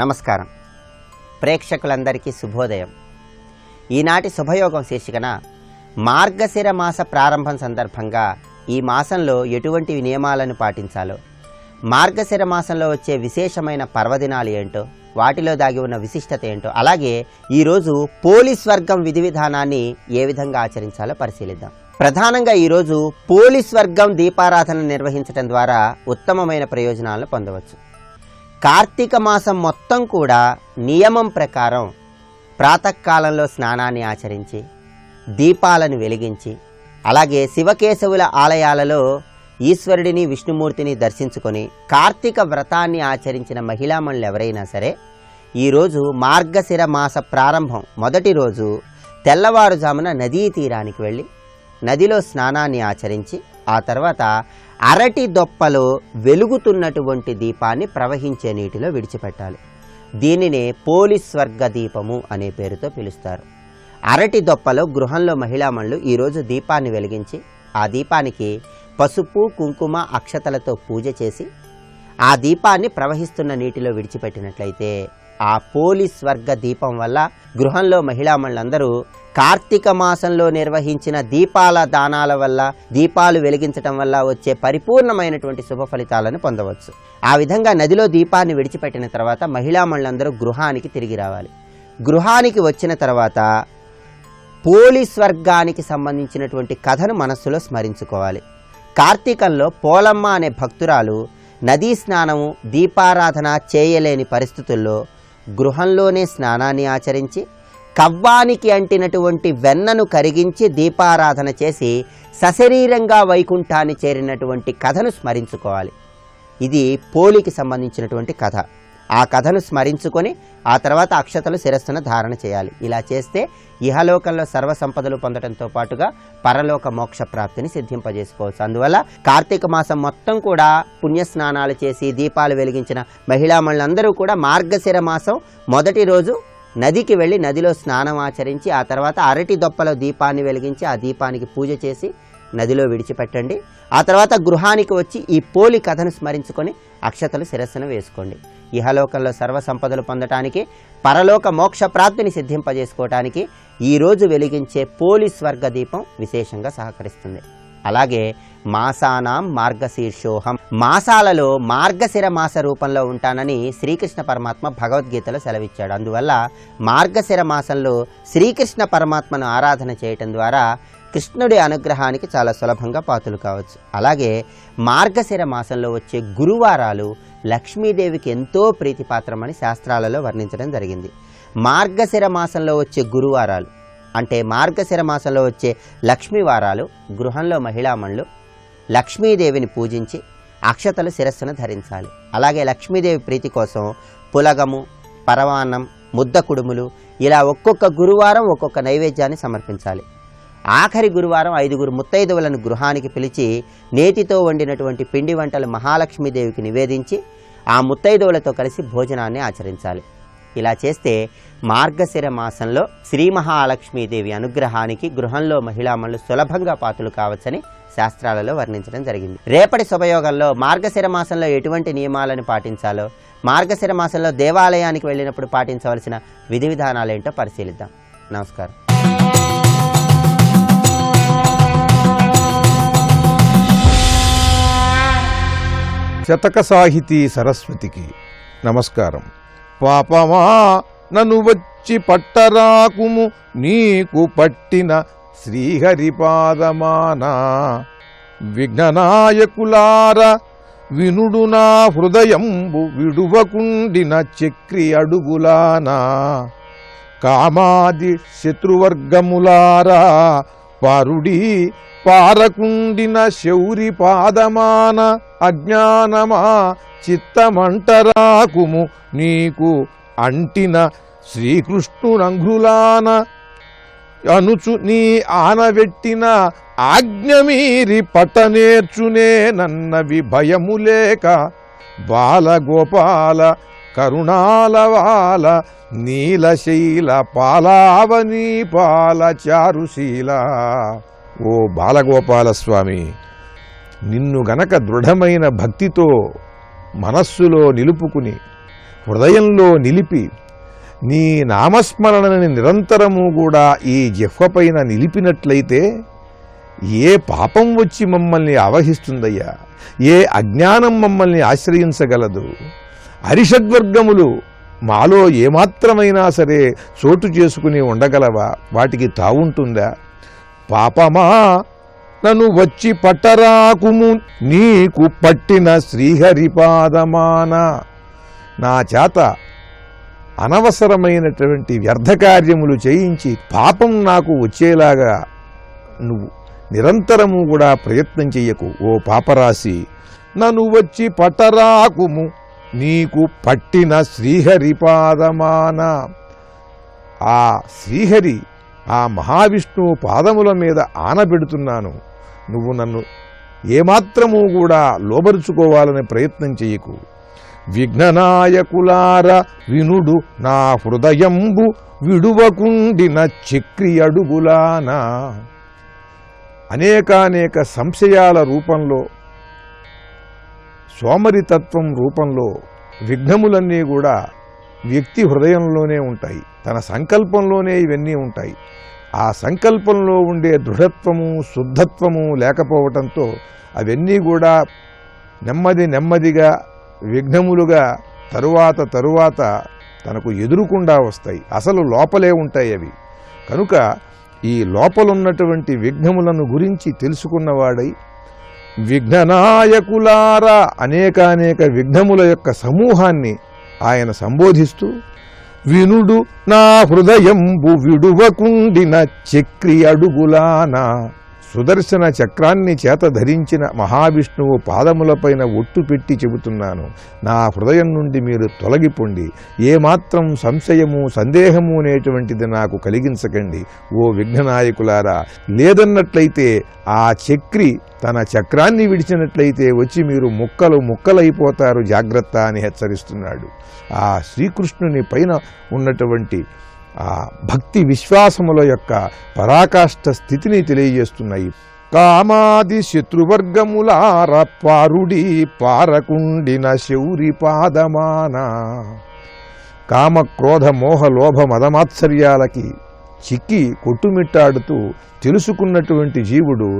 నమస్కారం. ప్రేక్షకులందరికీ శుభోదయం. ఈనాటి శుభయోగం శీర్షికన మార్గశిర మాస ప్రారంభం సందర్భంగా ఈ మాసంలో ఎటువంటి నియమాలను పాటించాలో, మార్గశిర మాసంలో వచ్చే విశేషమైన పర్వదినాలు ఏంటో, వాటిలో దాగి ఉన్న విశిష్టత ఏంటో, అలాగే ఈరోజు పోలీస్ వర్గం విధి విధానాన్ని ఏ విధంగా ఆచరించాలో పరిశీలిద్దాం. ప్రధానంగా ఈరోజు పోలీస్ వర్గం దీపారాధన నిర్వహించడం ద్వారా ఉత్తమమైన ప్రయోజనాలను పొందవచ్చు. కార్తీక మాసం మొత్తం కూడా నియమం ప్రకారం ప్రాతకాలంలో స్నానాన్ని ఆచరించి దీపాలను వెలిగించి, అలాగే శివకేశవుల ఆలయాలలో ఈశ్వరుడిని విష్ణుమూర్తిని దర్శించుకొని కార్తీక వ్రతాన్ని ఆచరించిన మహిళామణులు ఎవరైనా సరే ఈరోజు మార్గశిర మాస ప్రారంభం మొదటి రోజు తెల్లవారుజామున నదీ తీరానికి వెళ్ళి నదిలో స్నానాన్ని ఆచరించి ఆ తర్వాత అరటి దొప్పలో వెలుగుతున్నటువంటి దీపాన్ని ప్రవహించే నీటిలో విడిచిపెట్టాలి. దీనినే పోలీస్ స్వర్గ దీపము అనే పేరుతో పిలుస్తారు. అరటి దొప్పలో గృహంలో మహిళామణులు ఈరోజు దీపాన్ని వెలిగించి ఆ దీపానికి పసుపు కుంకుమ అక్షతలతో పూజ చేసి ఆ దీపాన్ని ప్రవహిస్తున్న నీటిలో విడిచిపెట్టినట్లయితే ఆ పోలీస్ స్వర్గ దీపం వల్ల గృహంలో మహిళామణులందరూ కార్తీక మాసంలో నిర్వహించిన దీపాల దానాల వల్ల, దీపాలు వెలిగించటం వల్ల వచ్చే పరిపూర్ణమైనటువంటి శుభ ఫలితాలను పొందవచ్చు. ఆ విధంగా నదిలో దీపాన్ని విడిచిపెట్టిన తర్వాత మహిళామణులందరూ గృహానికి తిరిగి రావాలి. గృహానికి వచ్చిన తర్వాత పోలీస్ వర్గానికి సంబంధించినటువంటి కథను మనస్సులో స్మరించుకోవాలి. కార్తీకంలో పోలమ్మ అనే భక్తురాలు నదీ స్నానము దీపారాధన చేయలేని పరిస్థితుల్లో గృహంలోనే స్నానాన్ని ఆచరించి కవ్వానికి అంటినటువంటి వెన్నను కరిగించి దీపారాధన చేసి సశరీరంగా వైకుంఠాన్ని చేరినటువంటి కథను స్మరించుకోవాలి. ఇది పోలికి సంబంధించినటువంటి కథ. ఆ కథను స్మరించుకొని ఆ తర్వాత అక్షతలు శిరస్సును ధారణ చేయాలి. ఇలా చేస్తే ఇహలోకంలో సర్వసంపదలు పొందడంతో పాటుగా పరలోక మోక్ష ప్రాప్తిని సిద్ధింపజేసుకోవచ్చు. అందువల్ల కార్తీక మాసం మొత్తం కూడా పుణ్యస్నానాలు చేసి దీపాలు వెలిగించిన మహిళామణులందరూ కూడా మార్గశిర మాసం మొదటి రోజు నదికి వెళ్ళి నదిలో స్నానం ఆచరించి ఆ తర్వాత అరటి దొప్పలో దీపాన్ని వెలిగించి ఆ దీపానికి పూజ చేసి నదిలో విడిచిపెట్టండి. ఆ తర్వాత గృహానికి వచ్చి ఈ పోలి కథను స్మరించుకొని అక్షతలు శిరస్సును వేసుకోండి. ఇహలోకంలో సర్వసంపదలు పొందటానికి పరలోక మోక్ష ప్రాప్తిని సిద్ధింపజేసుకోవటానికి ఈరోజు వెలిగించే పోలీస్ స్వర్గ దీపం విశేషంగా సహకరిస్తుంది. అలాగే మాసానాం మార్గశీర్షోహం, మాసాలలో మార్గశిర మాస రూపంలో ఉంటానని శ్రీకృష్ణ పరమాత్మ భగవద్గీతలో సెలవిచ్చాడు. అందువల్ల మార్గశిర మాసంలో శ్రీకృష్ణ పరమాత్మను ఆరాధన చేయటం ద్వారా కృష్ణుడి అనుగ్రహానికి చాలా సులభంగా పాత్రలు కావచ్చు. అలాగే మార్గశిర మాసంలో వచ్చే గురువారాలు లక్ష్మీదేవికి ఎంతో ప్రీతిపాత్రమని శాస్త్రాలలో వర్ణించడం జరిగింది. మార్గశిర మాసంలో వచ్చే గురువారాలు అంటే మార్గశిర మాసంలో వచ్చే లక్ష్మీవారాలు గృహంలో మహిళామణులు లక్ష్మీదేవిని పూజించి అక్షతలు శిరస్సును ధరించాలి. అలాగే లక్ష్మీదేవి ప్రీతి కోసం పులగము, పరమాన్నం, ముద్ద కుడుములు ఇలా ఒక్కొక్క గురువారం ఒక్కొక్క నైవేద్యాన్ని సమర్పించాలి. ఆఖరి గురువారం 5 ముత్తైదువులను గృహానికి పిలిచి నేతితో వండినటువంటి పిండి వంటలు మహాలక్ష్మీదేవికి నివేదించి ఆ ముత్తైదువులతో కలిసి భోజనాన్ని ఆచరించాలి. ఇలా చేస్తే మార్గశిర మాసంలో శ్రీ మహాలక్ష్మీదేవి అనుగ్రహానికి గృహంలో మహిళామణులు సులభంగా పాత్రలు కావచ్చని శాస్త్రాలలో వర్ణించడం జరిగింది. రేపటి శుభయోగంలో మార్గశిర మాసంలో ఎటువంటి నియమాలను పాటించాలో, మార్గశిర మాసంలో దేవాలయానికి వెళ్ళినప్పుడు పాటించవలసిన విధి విధానాలు ఏంటో పరిశీలిద్దాం. నమస్కారం. శతక సాహితీ సరస్వతికి నమస్కారం. పాపమా నన్ను వచ్చి పట్టరాకుము నీకు పట్టిన శ్రీహరిపాదమానా, విఘ్ననాయకులార వినుడు నా హృదయంబు విడువకుండిన చక్రి అడుగులానా, కామాది శత్రువర్గములారా పారుడి పారకుండిన శౌరి పాదమాన, అజ్ఞానమా చిత్తమంటరాకుము నీకు అంటిన శ్రీకృష్ణునంఘ్రులాన, అనుచు నీ ఆనవెట్టిన ఆజ్ఞమీరి పట్టనేర్చునే నన్నవి భయములేక, బాలగోపాల కరుణాలవాల నీలశైల పాలావని పాల చారుశీల. ఓ బాలగోపాలస్వామి, నిన్ను గనక దృఢమైన భక్తితో మనస్సులో నిలుపుకుని హృదయంలో నిలిపి నీ నామస్మరణని నిరంతరము కూడా ఈ జిహ్వపైన నిలిపినట్లయితే ఏ పాపం వచ్చి మమ్మల్ని ఆవహిస్తుందయ్యా, ఏ అజ్ఞానం మమ్మల్ని ఆశ్రయించగలదు? అరిషడ్వర్గములు మాలో ఏమాత్రమైనా సరే చోటు చేసుకుని ఉండగలవా? వాటికి తావుంటుందా? పాపమా నన్ను వచ్చి పట్టరాకుము నీకు పట్టిన శ్రీహరిపాదమాన. నా చేత అనవసరమైనటువంటి వ్యర్థకార్యములు చేయించి పాపం నాకు వచ్చేలాగా నువ్వు నిరంతరము కూడా ప్రయత్నం చెయ్యకు ఓ పాపరాశి. నన్ను వచ్చి పట్టరాకుము నీకు పట్టిన శ్రీహరిపాదమాన. ఆ శ్రీహరి, ఆ మహావిష్ణువు పాదముల మీద ఆనబెడుతున్నాను. నువ్వు నన్ను ఏమాత్రము కూడా లోబరుచుకోవాలని ప్రయత్నం చెయ్యకు. విఘ్ననాయకులార వినుడు నా హృదయంబు విడువకుండిన చక్రి అడుగులానా. అనేకానేక సంశయాల రూపంలో, సోమరితత్వం రూపంలో విఘ్నములన్నీ కూడా వ్యక్తి హృదయంలోనే ఉంటాయి. తన సంకల్పంలోనే ఇవన్నీ ఉంటాయి. ఆ సంకల్పంలో ఉండే దృఢత్వము, శుద్ధత్వము లేకపోవటంతో అవన్నీ కూడా నెమ్మదిగా విఘ్నములుగా తరువాత తనకు ఎదురుకుండా వస్తాయి. అసలు లోపలే ఉంటాయి అవి. కనుక ఈ లోపలున్నటువంటి విఘ్నములను గురించి తెలుసుకున్నవాడై విఘ్ననాయకులారా అనేకానేక విఘ్నముల యొక్క సమూహాన్ని ఆయన సంబోధిస్తూ వినుడు నా హృదయంబు విడువకుండిన చక్రి అడుగులానా. సుదర్శన చక్రాన్ని చేత ధరించిన మహావిష్ణువు పాదములపైన ఒట్టు పెట్టి చెబుతున్నాను, నా హృదయం నుండి మీరు తొలగిపోండి. ఏమాత్రం సంశయము సందేహము అనేటువంటిది నాకు కలిగించకండి ఓ విఘ్ననాయకులారా. లేదన్నట్లయితే ఆ చక్రి తన చక్రాన్ని విడిచినట్లయితే వచ్చి మీరు ముక్కలైపోతారు, జాగ్రత్త అని హెచ్చరిస్తున్నాడు. ఆ శ్రీకృష్ణుని పైన ఉన్నటువంటి ఆ భక్తి విశ్వాసముల యొక్క పరాకాష్ఠ స్థితిని తెలియజేస్తున్నాయి. కామాది శత్రువర్గములార పారుడి పారకుండిన శౌరి పాదమాన. కామ క్రోధ మోహ లోభ మదమాత్సర్యాలకి చిక్కి కొట్టుమిట్టాడుతూ తెలుసుకున్నటువంటి జీవుడు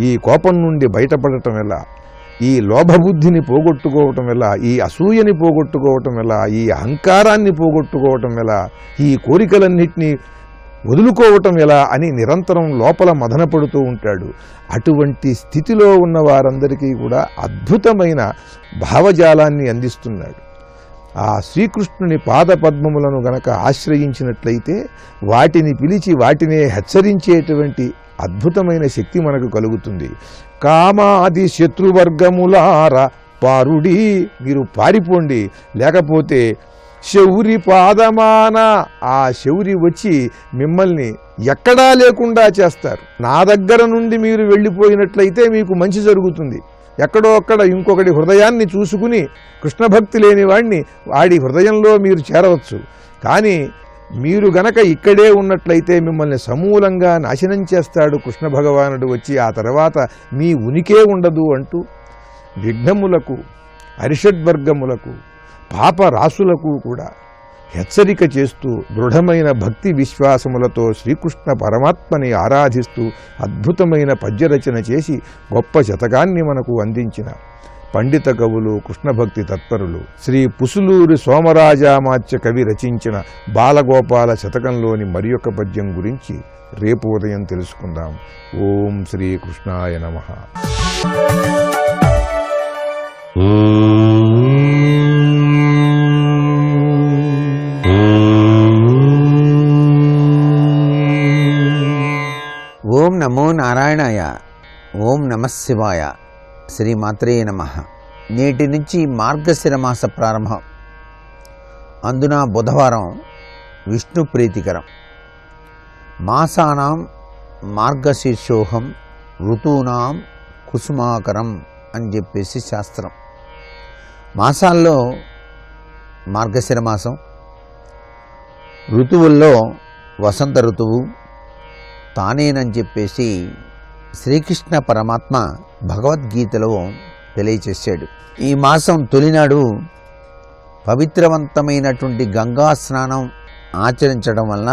ఈ కోపం నుండి బయటపడటం ఎలా, ఈ లోభబుద్ధిని పోగొట్టుకోవటం ఎలా, ఈ అసూయని పోగొట్టుకోవటం ఎలా, ఈ అహంకారాన్ని పోగొట్టుకోవటం ఎలా, ఈ కోరికలన్నింటినీ వదులుకోవటం ఎలా అని నిరంతరం లోపల మదనపడుతూ ఉంటాడు. అటువంటి స్థితిలో ఉన్న వారందరికీ కూడా అద్భుతమైన భావజాలాన్ని అందిస్తున్నాడు. ఆ శ్రీకృష్ణుని పాదపద్మములను గనక ఆశ్రయించినట్లయితే వాటిని పిలిచి వాటినే హెచ్చరించేటువంటి అద్భుతమైన శక్తి మనకు కలుగుతుంది. కామాది శత్రువర్గములార పారుడి, మీరు పారిపోండి, లేకపోతే శౌరి పాదమాన, ఆ శౌరి వచ్చి మిమ్మల్ని ఎక్కడా లేకుండా చేస్తారు. నా దగ్గర నుండి మీరు వెళ్ళిపోయినట్లయితే మీకు మంచి జరుగుతుంది. ఎక్కడో అక్కడ ఇంకొకటి హృదయాన్ని చూసుకుని కృష్ణభక్తి లేని వాడిని వాడి హృదయంలో మీరు చేరవచ్చు. కానీ మీరు గనక ఇక్కడే ఉన్నట్లయితే మిమ్మల్ని సమూలంగా నాశనం చేస్తాడు కృష్ణ భగవానుడు వచ్చి. ఆ తర్వాత మీ ఉనికే ఉండదు అంటూ విఘ్నములకు, అరిషడ్వర్గములకు, పాపరాశులకు కూడా హెచ్చరిక చేస్తూ దృఢమైన భక్తి విశ్వాసములతో శ్రీకృష్ణ పరమాత్మని ఆరాధిస్తూ అద్భుతమైన పద్యరచన చేసి గొప్ప శతకాన్ని మనకు అందించిన పండిత కవులు, కృష్ణభక్తి తత్పరులు శ్రీ పుసులూరి సోమరాజామాత్య కవి రచించిన బాలగోపాల శతకంలోని మరి యొక్క పద్యం గురించి రేపు ఉదయం తెలుసుకుందాం. ఓం శ్రీకృష్ణాయ నమః. ఓం నమో నారాయణాయ. ఓం నమః శివాయ. శ్రీమాత్రే నమః. నేటి నుంచి మార్గశిర మాస ప్రారంభం. అందున బుధవారం విష్ణు ప్రీతికరం. మాసానాం మార్గశీర్షోహం ఋతూనాం కుసుమాకరం అని చెప్పేసి శాస్త్రం. మాసాల్లో మార్గశిర మాసం. ఋతువుల్లో వసంత ఋతువు తానేనని చెప్పేసి శ్రీకృష్ణ పరమాత్మ భగవద్గీతలో తెలియచేశాడు. ఈ మాసం తొలినాడు పవిత్రవంతమైనటువంటి గంగా స్నానం ఆచరించడం వలన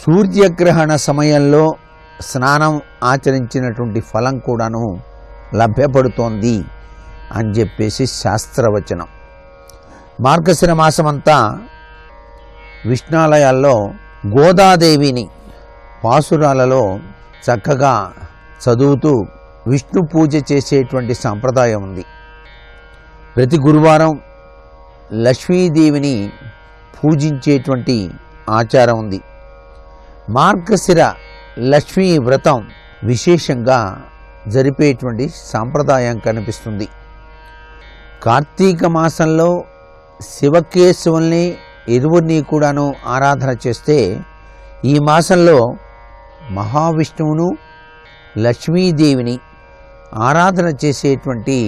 సూర్యగ్రహణ సమయంలో స్నానం ఆచరించినటువంటి ఫలం కూడాను లభ్యపడుతోంది అని చెప్పేసి శాస్త్రవచనం. మార్గశిర మాసమంతా విష్ణాలయాల్లో గోదాదేవిని పాసురాలలో చక్కగా చదువుతూ విష్ణు పూజ చేసేటువంటి సాంప్రదాయం ఉంది. ప్రతి గురువారం లక్ష్మీదేవిని పూజించేటువంటి ఆచారం ఉంది. మార్గశిర లక్ష్మీ వ్రతం విశేషంగా జరిపేటువంటి సాంప్రదాయం కనిపిస్తుంది. కార్తీక మాసంలో శివకేశవుల్ని ఇరువురిని కూడాను ఆరాధన చేస్తే, ఈ మాసంలో మహావిష్ణువును లక్ష్మీదేవిని ఆరాధన చేసేటువంటి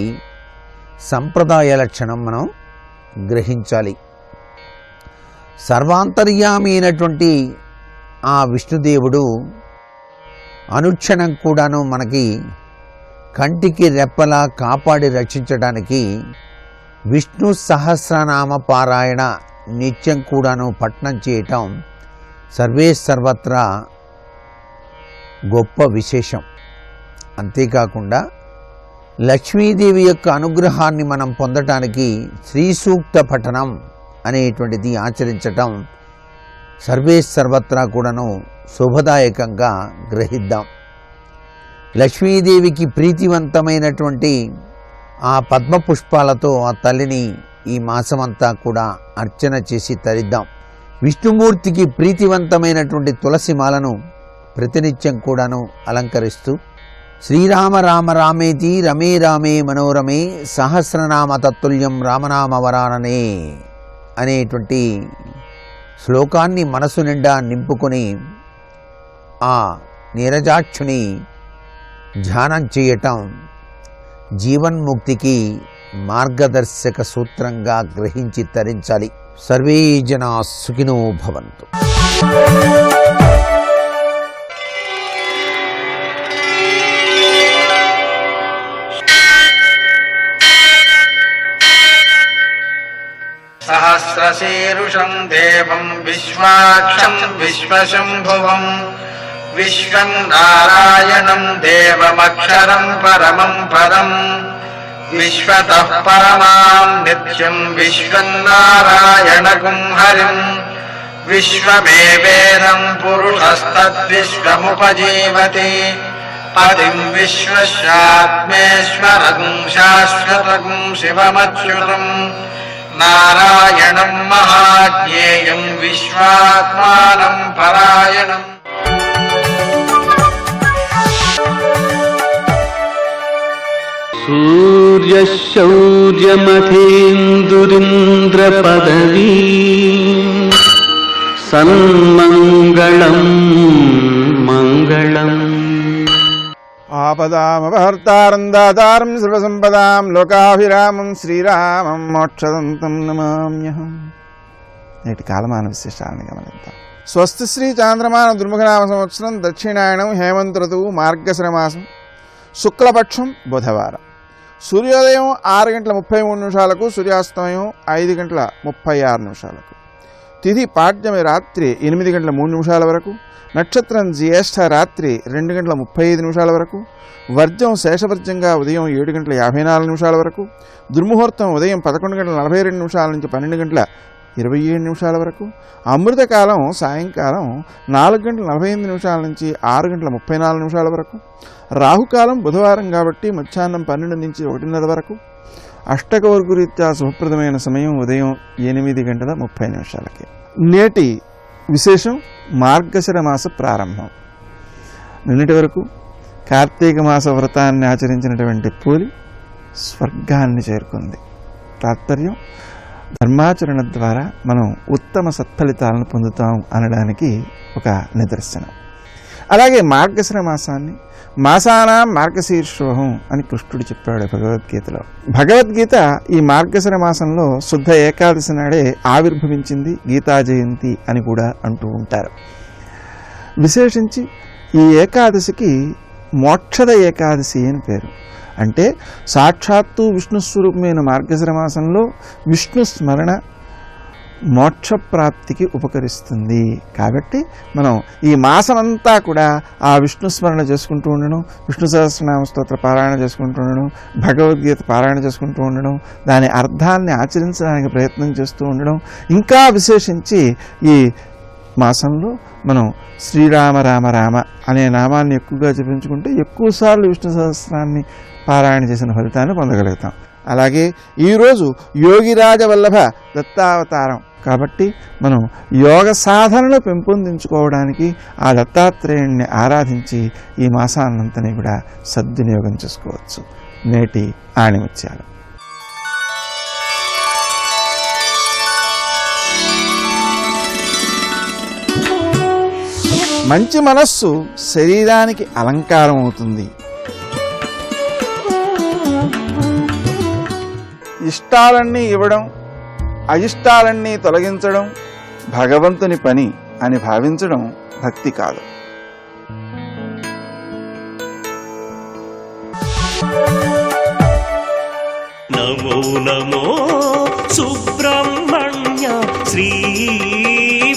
సంప్రదాయ లక్షణం మనం గ్రహించాలి. సర్వాంతర్యామి అయినటువంటి ఆ విష్ణుదేవుడు అనుక్షణం కూడాను మనకి కంటికి రెప్పలా కాపాడి రక్షించడానికి విష్ణు సహస్రనామ పారాయణ నిత్యం కూడాను పఠనం చేయటం సర్వే సర్వత్రా గొప్ప విశేషం. అంతేకాకుండా లక్ష్మీదేవి యొక్క అనుగ్రహాన్ని మనం పొందటానికి శ్రీ సూక్త పఠనం అనేటువంటిది ఆచరించటం సర్వే సర్వత్రా కూడాను శుభదాయకంగా గ్రహిద్దాం. లక్ష్మీదేవికి ప్రీతివంతమైనటువంటి ఆ పద్మ పుష్పాలతో ఆ తల్లిని ఈ మాసమంతా కూడా అర్చన చేసి తరిద్దాం. విష్ణుమూర్తికి ప్రీతివంతమైనటువంటి తులసిమాలను ప్రతినిత్యం కూడాను అలంకరిస్తూ శ్రీరామ రామ రామేతి రమే రామే మనోరమే సహస్రనామ తత్తుల్యం రామనామ వరాననే అనేటువంటి శ్లోకాన్ని మనసు నిండా నింపుకొని ఆ నీరజాక్షుని ధ్యానం చేయటం జీవన్ముక్తికి మార్గదర్శక సూత్రంగా గ్రహించి తరించాలి. సర్వే జనా సుఖినో భవంతు. సహస్రశీరుషం దేవం విశ్వాక్షం విశ్వశంభువం విశ్వం నారాయణం దేవమక్షరం పరమం పరం విశ్వతః పరమాం నిత్యం విశ్వం నారాయణగుం హరిం విశ్వమేవేదం పురుషస్తద్విశ్వముపజీవతి పదిం విశ్వస్యాత్మేశ్వరం శాశ్వతం శివమచ్యుతం నారాయణం మహాజ్ఞేయం విశ్వాత్మానం పరాయణం. సూర్యశౌర్యమథేంద్రపదవీ సన్మంగళం మంగళం. ఆపదామపహర్తారం దాతారం సర్వసంపదాం లోకాభిరామం శ్రీరామం మోక్షదంతం నమామ్యహం. నేటి కాలమాన విశేషాలను గమనిద్దాం. స్వస్తి శ్రీ చాంద్రమాన దుర్ముఖనామ సంవత్సరం దక్షిణాయనం హేమంత ఋతువు మార్గశిర మాసం శుక్లపక్షం బుధవారం. సూర్యోదయం 6:33 సూర్యాస్తమయం 5:36. తిథి పాడ్యమి రాత్రి 8:03 వరకు. నక్షత్రం జ్యేష్ఠ రాత్రి 2:35 వరకు. వర్జం శేషవర్జంగా ఉదయం 7:54 వరకు. దుర్ముహూర్తం ఉదయం 11:42 నుంచి 12:27 వరకు. అమృతకాలం సాయంకాలం 4:45 నుంచి 6:34 వరకు. రాహుకాలం బుధవారం కాబట్టి మధ్యాహ్నం 12 నుంచి 1:30 వరకు. అష్టకవర్గురీత్యా శుభప్రదమైన సమయం ఉదయం 8:30. నేటి విశేషం మార్గశిర మాస ప్రారంభం. నిన్నటి వరకు కార్తీక మాస వ్రతాన్ని ఆచరించినటువంటి కూలి స్వర్గాన్ని చేరుకుంది. తాత్పర్యం, ధర్మాచరణ ద్వారా మనం ఉత్తమ సత్ఫలితాలను పొందుతాం అనడానికి ఒక నిదర్శనం. అలాగే మార్గశిర మాసాన్ని మాసానాం మార్గశీర్షోహం అని కృష్ణుడు చెప్పాడు భగవద్గీతలో. భగవద్గీత ఈ మార్గశిర మాసంలో శుద్ధ ఏకాదశి నాడే ఆవిర్భవించింది, గీతా జయంతి అని కూడా అంటూ ఉంటారు. విశేషించి ఈ ఏకాదశికి మోక్షద ఏకాదశి అని పేరు. అంటే సాక్షాత్తు విష్ణు స్వరూపమైన మార్గశిర మాసంలో విష్ణు స్మరణ మోక్షప్రాప్తికి ఉపకరిస్తుంది. కాబట్టి మనం ఈ మాసమంతా కూడా ఆ విష్ణు స్మరణ చేసుకుంటూ ఉండడం, విష్ణు సహస్రనామ స్తోత్ర పారాయణ చేసుకుంటూ ఉండడం, భగవద్గీత పారాయణ చేసుకుంటూ ఉండడం, దాని అర్థాన్ని ఆచరించడానికి ప్రయత్నం చేస్తూ ఉండడం, ఇంకా విశేషించి ఈ మాసంలో మనం శ్రీరామ రామ రామ అనే నామాన్ని ఎక్కువగా జపించుకుంటే ఎక్కువసార్లు విష్ణు సహస్రాన్ని పారాయణ చేసిన ఫలితాన్ని పొందగలుగుతాం. అలాగే ఈరోజు యోగిరాజ వల్లభ దత్తావతారం కాబట్టి మనం యోగ సాధనను పెంపొందించుకోవడానికి ఆ దత్తాత్రేయుణ్ణి ఆరాధించి ఈ మాసాన్నంతని కూడా సద్వినియోగం చేసుకోవచ్చు. నేటి ఆణిముత్యాలు. మంచి మనస్సు శరీరానికి అలంకారం అవుతుంది. ఇష్టాలన్నీ ఇవ్వడం, అయిష్టాలన్నీ తొలగించడం భగవంతుని పని అని భావించడం భక్తి కాదు. నమో నమో సుబ్రహ్మణ్య శ్రీ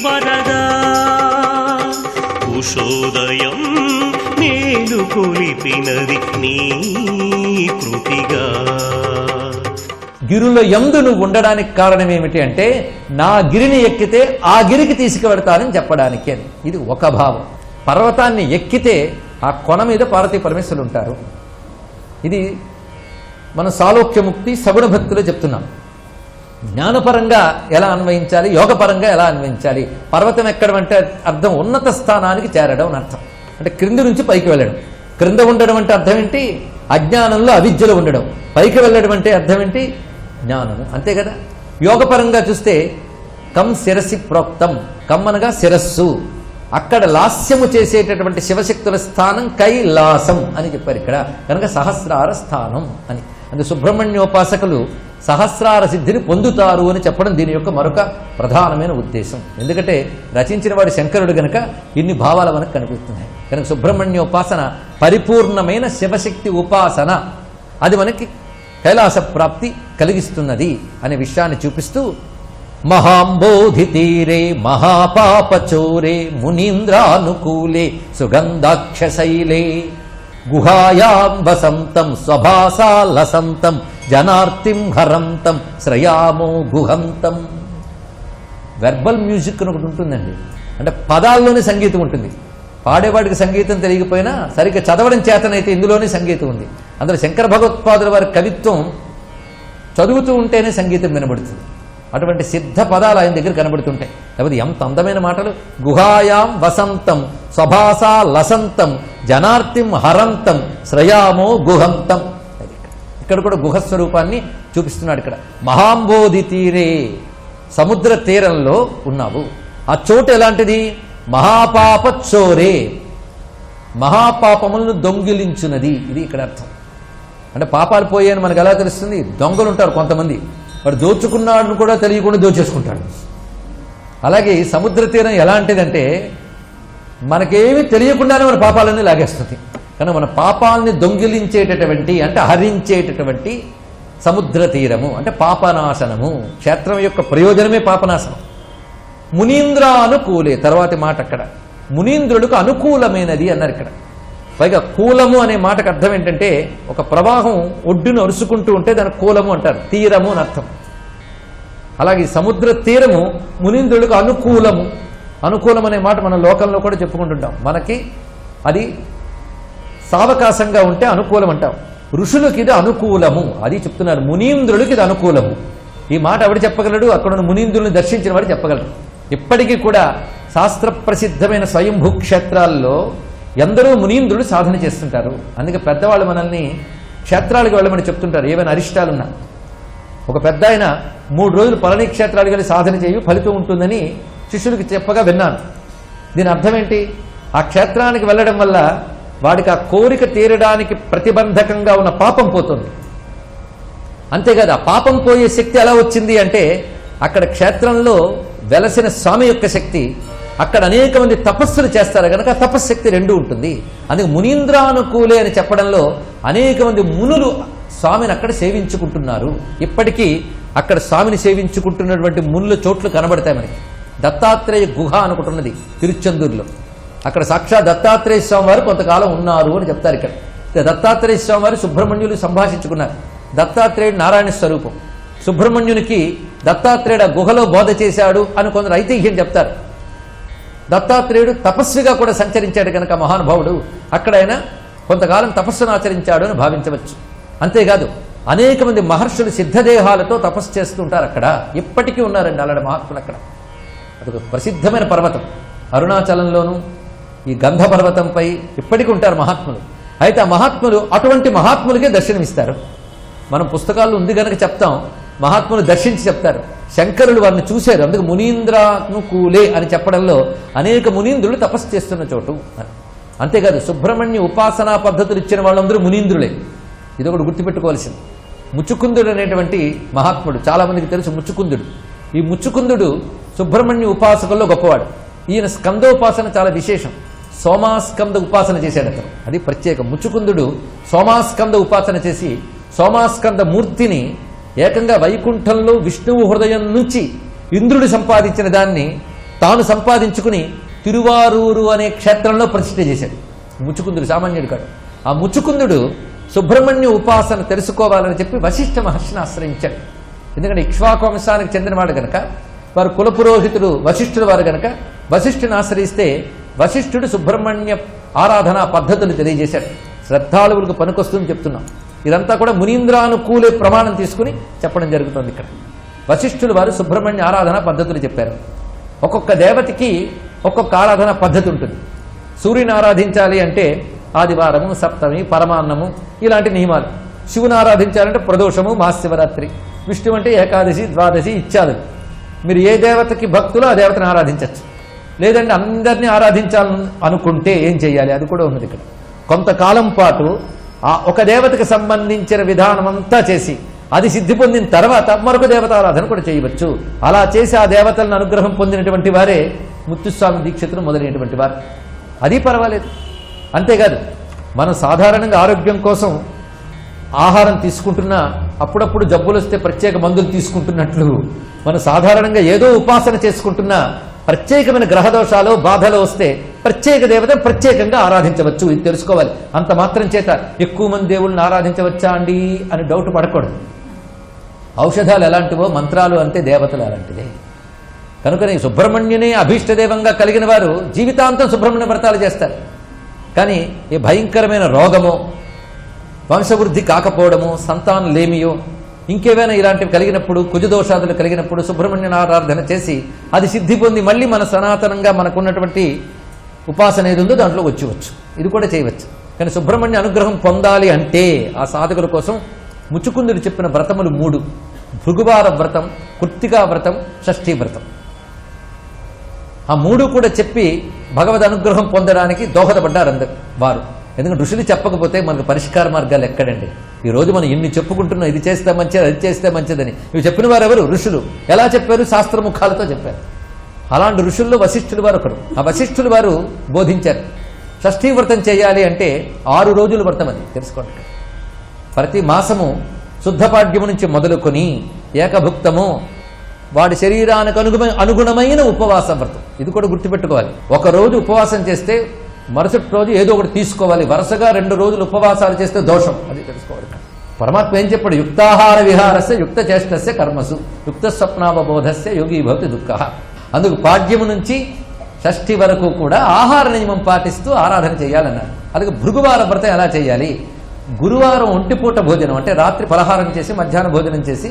వరదా ఉషోదయం మేలు కొలిపినది నీ కృతిగా. గిరుల యందు నువ్వు ఉండడానికి కారణం ఏమిటి అంటే నా గిరిని ఎక్కితే ఆ గిరికి తీసుకువెడతానని చెప్పడానికి అని. ఇది ఒక భావం. పర్వతాన్ని ఎక్కితే ఆ కొన మీద పార్వతీ పరమేశ్వరులు ఉంటారు. ఇది మనం సాలోక్యముక్తి సగుణ భక్తులు చెప్తున్నాం. జ్ఞానపరంగా ఎలా అన్వయించాలి, యోగపరంగా ఎలా అన్వయించాలి. పర్వతం ఎక్కడం అంటే అర్థం ఉన్నత స్థానానికి చేరడం అని అర్థం. అంటే క్రింది నుంచి పైకి వెళ్ళడం. క్రింద ఉండడం అంటే అర్థం ఏంటి? అజ్ఞానంలో అవిద్యలో ఉండడం. పైకి వెళ్ళడం అంటే అర్థం ఏంటి? జ్ఞానము. అంతే కదా. యోగపరంగా చూస్తే కం శిరసి ప్రోక్తం, కమ్ అనగా శిరస్సు. అక్కడ లాస్యము చేసేటటువంటి శివశక్తుల స్థానం కైలాసం అని చెప్పారు ఇక్కడ. కనుక సహస్రార స్థానం అని. అంటే సుబ్రహ్మణ్యోపాసకులు సహస్రార సిద్ధిని పొందుతారు అని చెప్పడం దీని యొక్క మరొక ప్రధానమైన ఉద్దేశం. ఎందుకంటే రచించిన వాడు శంకరుడు గనక ఇన్ని భావాలు మనకు కనిపిస్తున్నాయి. కనుక సుబ్రహ్మణ్యోపాసన పరిపూర్ణమైన శివశక్తి ఉపాసన, అది మనకి కైలాస ప్రాప్తి కలిగిస్తున్నది అనే విషయాన్ని చూపిస్తూ మహాంబోధి తీరే మహాపాపచోరే మునీంద్రానుకూలే సుగంధాక్షశైలే గుహాయాం వసంతం స్వభాసా లసంతం జనార్తిం హరంతం శ్రయామో గుహంతం. వెర్బల్ మ్యూజిక్ అని ఒకటి ఉంటుందండి. అంటే పదాల్లోనే సంగీతం ఉంటుంది. పాడేవాడికి సంగీతం తెలియకపోయినా సరిగ్గా చదవడం చేతనైతే ఇందులోనే సంగీతం ఉంది. అందులో శంకర భగవత్పాదుల వారి కవిత్వం చదువుతూ ఉంటేనే సంగీతం వినబడుతుంది. అటువంటి సిద్ధ పదాలు ఆయన దగ్గర కనబడుతుంటాయి. లేకపోతే ఎంత అందమైన మాటలు. గుహాయాం వసంతం స్వభాసా లసంతం జనార్తిం హరంతం శ్రయామో గుహంతం. ఇక్కడ కూడా గుహస్వరూపాన్ని చూపిస్తున్నాడు. ఇక్కడ మహాంబోధి తీరే, సముద్ర తీరంలో ఉన్నావు. ఆ చోటు ఎలాంటిది? మహాపాపచోరే, మహాపాపములను దొంగిలించున్నది. ఇది ఇక్కడ అర్థం. అంటే పాపాలు పోయాయని మనకు ఎలా తెలుస్తుంది? దొంగలు ఉంటారు కొంతమంది, వాడు దోచుకున్నాడు కూడా తెలియకుండా దోచేసుకుంటాడు. అలాగే ఈ సముద్ర తీరం ఎలాంటిదంటే మనకేమీ తెలియకుండానే మన పాపాలన్నీ లాగేస్తుంది. కానీ మన పాపాలని దొంగిలించేటటువంటి అంటే హరించేటటువంటి సముద్ర తీరము అంటే పాపనాశనము. క్షేత్రం యొక్క ప్రయోజనమే పాపనాశనం. మునీంద్రానుకూలే, తర్వాతి మాట అక్కడ మునీంద్రులకు అనుకూలమైనది అన్నారు ఇక్కడ. పైగా కూలము అనే మాటకు అర్థం ఏంటంటే ఒక ప్రవాహం ఒడ్డును అరుచుకుంటూ ఉంటే దాని కూలము అంటారు, తీరము అని అర్థం. అలాగే సముద్ర తీరము మునీంద్రులకు అనుకూలము. అనుకూలం అనే మాట మన లోకంలో కూడా చెప్పుకుంటుంటాం. మనకి అది సావకాశంగా ఉంటే అనుకూలం అంటాం. ఋషులకు ఇది అనుకూలము, అది చెప్తున్నారు. మునీంద్రుడికి ఇది అనుకూలము. ఈ మాట ఎవడు చెప్పగలడు? అక్కడ మునీంద్రుల్ని దర్శించిన వాడు చెప్పగలరు. ఇప్పటికీ కూడా శాస్త్ర ప్రసిద్ధమైన స్వయంభూ క్షేత్రాల్లో ఎందరో మునీంద్రులు సాధన చేస్తుంటారు. అందుకే పెద్దవాళ్ళు మనల్ని క్షేత్రాలకు వెళ్ళమని చెప్తుంటారు. ఏమైనా అరిష్టాలున్నా ఒక పెద్ద ఆయన 3 రోజులు పళని క్షేత్రాలకు వెళ్ళి సాధన చేయు, ఫలితం ఉంటుందని శిష్యులకి చెప్పగా విన్నాను. దీని అర్థం ఏంటి? ఆ క్షేత్రానికి వెళ్ళడం వల్ల వాడికి ఆ కోరిక తీరడానికి ప్రతిబంధకంగా ఉన్న పాపం పోతుంది. అంతేకాదు ఆ పాపం పోయే శక్తి ఎలా వచ్చింది అంటే అక్కడ క్షేత్రంలో వెలసిన స్వామి యొక్క శక్తి, అక్కడ అనేక మంది తపస్సులు చేస్తారు కనుక తపశ్శక్తి రెండు ఉంటుంది. అందుకే మునీంద్రానుకూలే అని చెప్పడంలో అనేక మంది మునులు స్వామిని అక్కడ సేవించుకుంటున్నారు. ఇప్పటికీ అక్కడ స్వామిని సేవించుకుంటున్నటువంటి మునుల చోట్లు కనబడతాయి మనకి. దత్తాత్రేయ గుహ అనుకుంటున్నది తిరుచెందూరులో. అక్కడ సాక్షాత్ దత్తాత్రేయ స్వామి వారు కొంతకాలం ఉన్నారు అని చెప్తారు. ఇక్కడ దత్తాత్రేయ స్వామి వారు సుబ్రహ్మణ్యులు సంభాషించుకున్నారు. దత్తాత్రేయుడు నారాయణ స్వరూపం. సుబ్రహ్మణ్యునికి దత్తాత్రేయుడు ఆ గుహలో బోధ చేశాడు అని కొందరు ఐతిహ్యం చెప్తారు. దత్తాత్రేయుడు తపస్విగా కూడా సంచరించాడు కనుక మహానుభావుడు అక్కడ ఆయన కొంతకాలం తపస్సును ఆచరించాడు అని భావించవచ్చు. అంతేకాదు అనేక మంది మహర్షులు సిద్ధదేహాలతో తపస్సు చేస్తుంటారు అక్కడ. ఇప్పటికీ ఉన్నారండి అలాంటి మహాత్ములు అక్కడ. అదొక ప్రసిద్ధమైన పర్వతం. అరుణాచలంలోనూ ఈ గంధ పర్వతంపై ఇప్పటికీ ఉంటారు మహాత్ములు. అయితే ఆ మహాత్ములు అటువంటి మహాత్ములకే దర్శనమిస్తారు. మనం పుస్తకాల్లో ఉంది కనుక చెప్తాం, మహాత్ములు దర్శించి చెప్తారు. శంకరులు వారిని చూశారు. అందుకు మునీంద్రానుకూలే అని చెప్పడంలో అనేక మునీంద్రులు తపస్సు చేస్తున్న చోటు. అంతేకాదు సుబ్రహ్మణ్య ఉపాసనా పద్ధతులు ఇచ్చిన వాళ్ళందరూ మునీంద్రులే. ఇది ఒకటి గుర్తుపెట్టుకోవాల్సింది. ముచ్చుకుందుడు అనేటువంటి మహాత్ముడు చాలా మందికి తెలుసు. ముచ్చుకుందుడు, ఈ ముచ్చుకుందుడు సుబ్రహ్మణ్య ఉపాసకుల్లో గొప్పవాడు. ఈయన స్కందోపాసన చాలా విశేషం. సోమాస్కంద ఉపాసన చేశాడు అతను. అది ప్రత్యేకం. ముచ్చుకుందుడు సోమాస్కంద ఉపాసన చేసి సోమాస్కంద మూర్తిని ఏకంగా వైకుంఠంలో విష్ణువు హృదయం నుంచి ఇంద్రుడు సంపాదించిన దాన్ని తాను సంపాదించుకుని తిరువారూరు అనే క్షేత్రంలో ప్రతిష్ఠ చేశాడు. ముచ్చుకుందుడు సామాన్యుడు కాడు. ఆ ముచ్చుకుందుడు సుబ్రహ్మణ్య ఉపాసన తెలుసుకోవాలని చెప్పి వశిష్ఠ మహర్షిని ఆశ్రయించాడు. ఎందుకంటే ఇక్ష్వాకు వంశానికి చెందినవాడు గనక, వారు కులపురోహితుడు వశిష్ఠుడు వారు గనక వశిష్ఠుని ఆశ్రయిస్తే వశిష్ఠుడు సుబ్రహ్మణ్య ఆరాధనా పద్ధతులు తెలియజేశాడు. శ్రద్ధాళువులకు పనికొస్తుందని చెప్తున్నాం. ఇదంతా కూడా మునీంద్రానుకూలే ప్రమాణం తీసుకుని చెప్పడం జరుగుతుంది. ఇక్కడ వశిష్ఠులు వారు సుబ్రహ్మణ్య ఆరాధన పద్ధతులు చెప్పారు. ఒక్కొక్క దేవతకి ఒక్కొక్క ఆరాధన పద్ధతి ఉంటుంది. సూర్యుని ఆరాధించాలి అంటే ఆదివారము, సప్తమి, పరమాన్నము ఇలాంటి నియమాలు. శివుని ఆరాధించాలంటే ప్రదోషము, మహాశివరాత్రి. విష్ణు అంటే ఏకాదశి, ద్వాదశి ఇత్యాదులు. మీరు ఏ దేవతకి భక్తులో ఆ దేవతను ఆరాధించవచ్చు. లేదంటే అందరినీ ఆరాధించాలని అనుకుంటే ఏం చేయాలి అది కూడా ఉన్నది ఇక్కడ. కొంతకాలం పాటు ఆ ఒక దేవతకు సంబంధించిన విధానం అంతా చేసి అది సిద్ధి పొందిన తర్వాత మరొక దేవత ఆరాధన కూడా చేయవచ్చు. అలా చేసి ఆ దేవతలను అనుగ్రహం పొందినటువంటి వారే ముత్తుస్వామి దీక్షితులు మొదలైనటువంటి వారు. అది పర్వాలేదు. అంతేకాదు మనం సాధారణంగా ఆరోగ్యం కోసం ఆహారం తీసుకుంటున్నా, అప్పుడప్పుడు జబ్బులు వస్తే ప్రత్యేక మందులు తీసుకుంటున్నట్లు మనం సాధారణంగా ఏదో ఉపాసన చేసుకుంటున్నా ప్రత్యేకమైన గ్రహదోషాలు, బాధలు వస్తే ప్రత్యేక దేవతను ప్రత్యేకంగా ఆరాధించవచ్చు. ఇది తెలుసుకోవాలి. అంత మాత్రం చేత ఎక్కువ మంది దేవుళ్ళని ఆరాధించవచ్చా అండి అని డౌట్ పడకూడదు. ఔషధాలు ఎలాంటివో మంత్రాలు అంటే దేవతలు అలాంటిదే. కనుకనే సుబ్రహ్మణ్యుని అభీష్టదేవంగా కలిగిన వారు జీవితాంతం సుబ్రహ్మణ్య వ్రతాలు చేస్తారు. కానీ ఈ భయంకరమైన రోగమో, వంశవృద్ధి కాకపోవడము, సంతానం లేమియో, ఇంకేమైనా ఇలాంటివి కలిగినప్పుడు, కుజదోషాదులు కలిగినప్పుడు సుబ్రహ్మణ్య ఆరాధన చేసి అది సిద్ధి పొంది మళ్ళీ మన సనాతనంగా మనకున్నటువంటి ఉపాసన ఏది ఉందో దాంట్లో వచ్చి ఇది కూడా చేయవచ్చు. కానీ సుబ్రహ్మణ్య అనుగ్రహం పొందాలి అంటే ఆ సాధకుల కోసం ముచ్చుకుందుడు చెప్పిన వ్రతములు 3: భృగువార వ్రతం, కృత్తికా వ్రతం, షష్ఠీ వ్రతం. ఆ 3 కూడా చెప్పి భగవద్ అనుగ్రహం పొందడానికి దోహదపడ్డారు అందరు వారు. ఎందుకంటే ఋషులు చెప్పకపోతే మనకు పరిష్కార మార్గాలు ఎక్కడండి? ఈ రోజు మనం ఎన్ని చెప్పుకుంటున్నాం, ఇది చేస్తే మంచిది, అది చేస్తే మంచిదని. ఇవి చెప్పిన వారు ఎవరు? ఋషులు. ఎలా చెప్పారు? శాస్త్రముఖాలతో చెప్పారు. అలాంటి ఋషుల్లో వశిష్ఠులు వారు ఒకడు. ఆ వశిష్ఠులు వారు బోధించారు. షష్ఠీ వ్రతం చేయాలి అంటే 6 రోజుల వ్రతం. అది తెలుసుకోండి. ప్రతి మాసము శుద్ధపాడ్యము నుంచి మొదలుకొని ఏకభుక్తము వాడి శరీరానికి అనుగుణమైన ఉపవాస వ్రతం. ఇది కూడా గుర్తుపెట్టుకోవాలి. ఒక రోజు ఉపవాసం చేస్తే మరుసటి రోజు ఏదో ఒకటి తీసుకోవాలి. వరుసగా 2 రోజులు ఉపవాసాలు చేస్తే దోషం. అది తెలుసుకోవాలి. పరమాత్మ ఏం చెప్పాడు? యుక్తాహార విహారస్య యుక్త చేష్టస్య కర్మసు యుక్త స్వప్నావబోధస్య యోగి భవతి దుఃఖ. అందుకు పాడ్యము నుంచి షష్ఠి వరకు కూడా ఆహార నియమం పాటిస్తూ ఆరాధన చేయాలన్నాడు. అందుకే భృగువార వ్రతం ఎలా చేయాలి? గురువారం ఒంటిపూట భోజనం అంటే రాత్రి పలహారం చేసి మధ్యాహ్నం భోజనం చేసి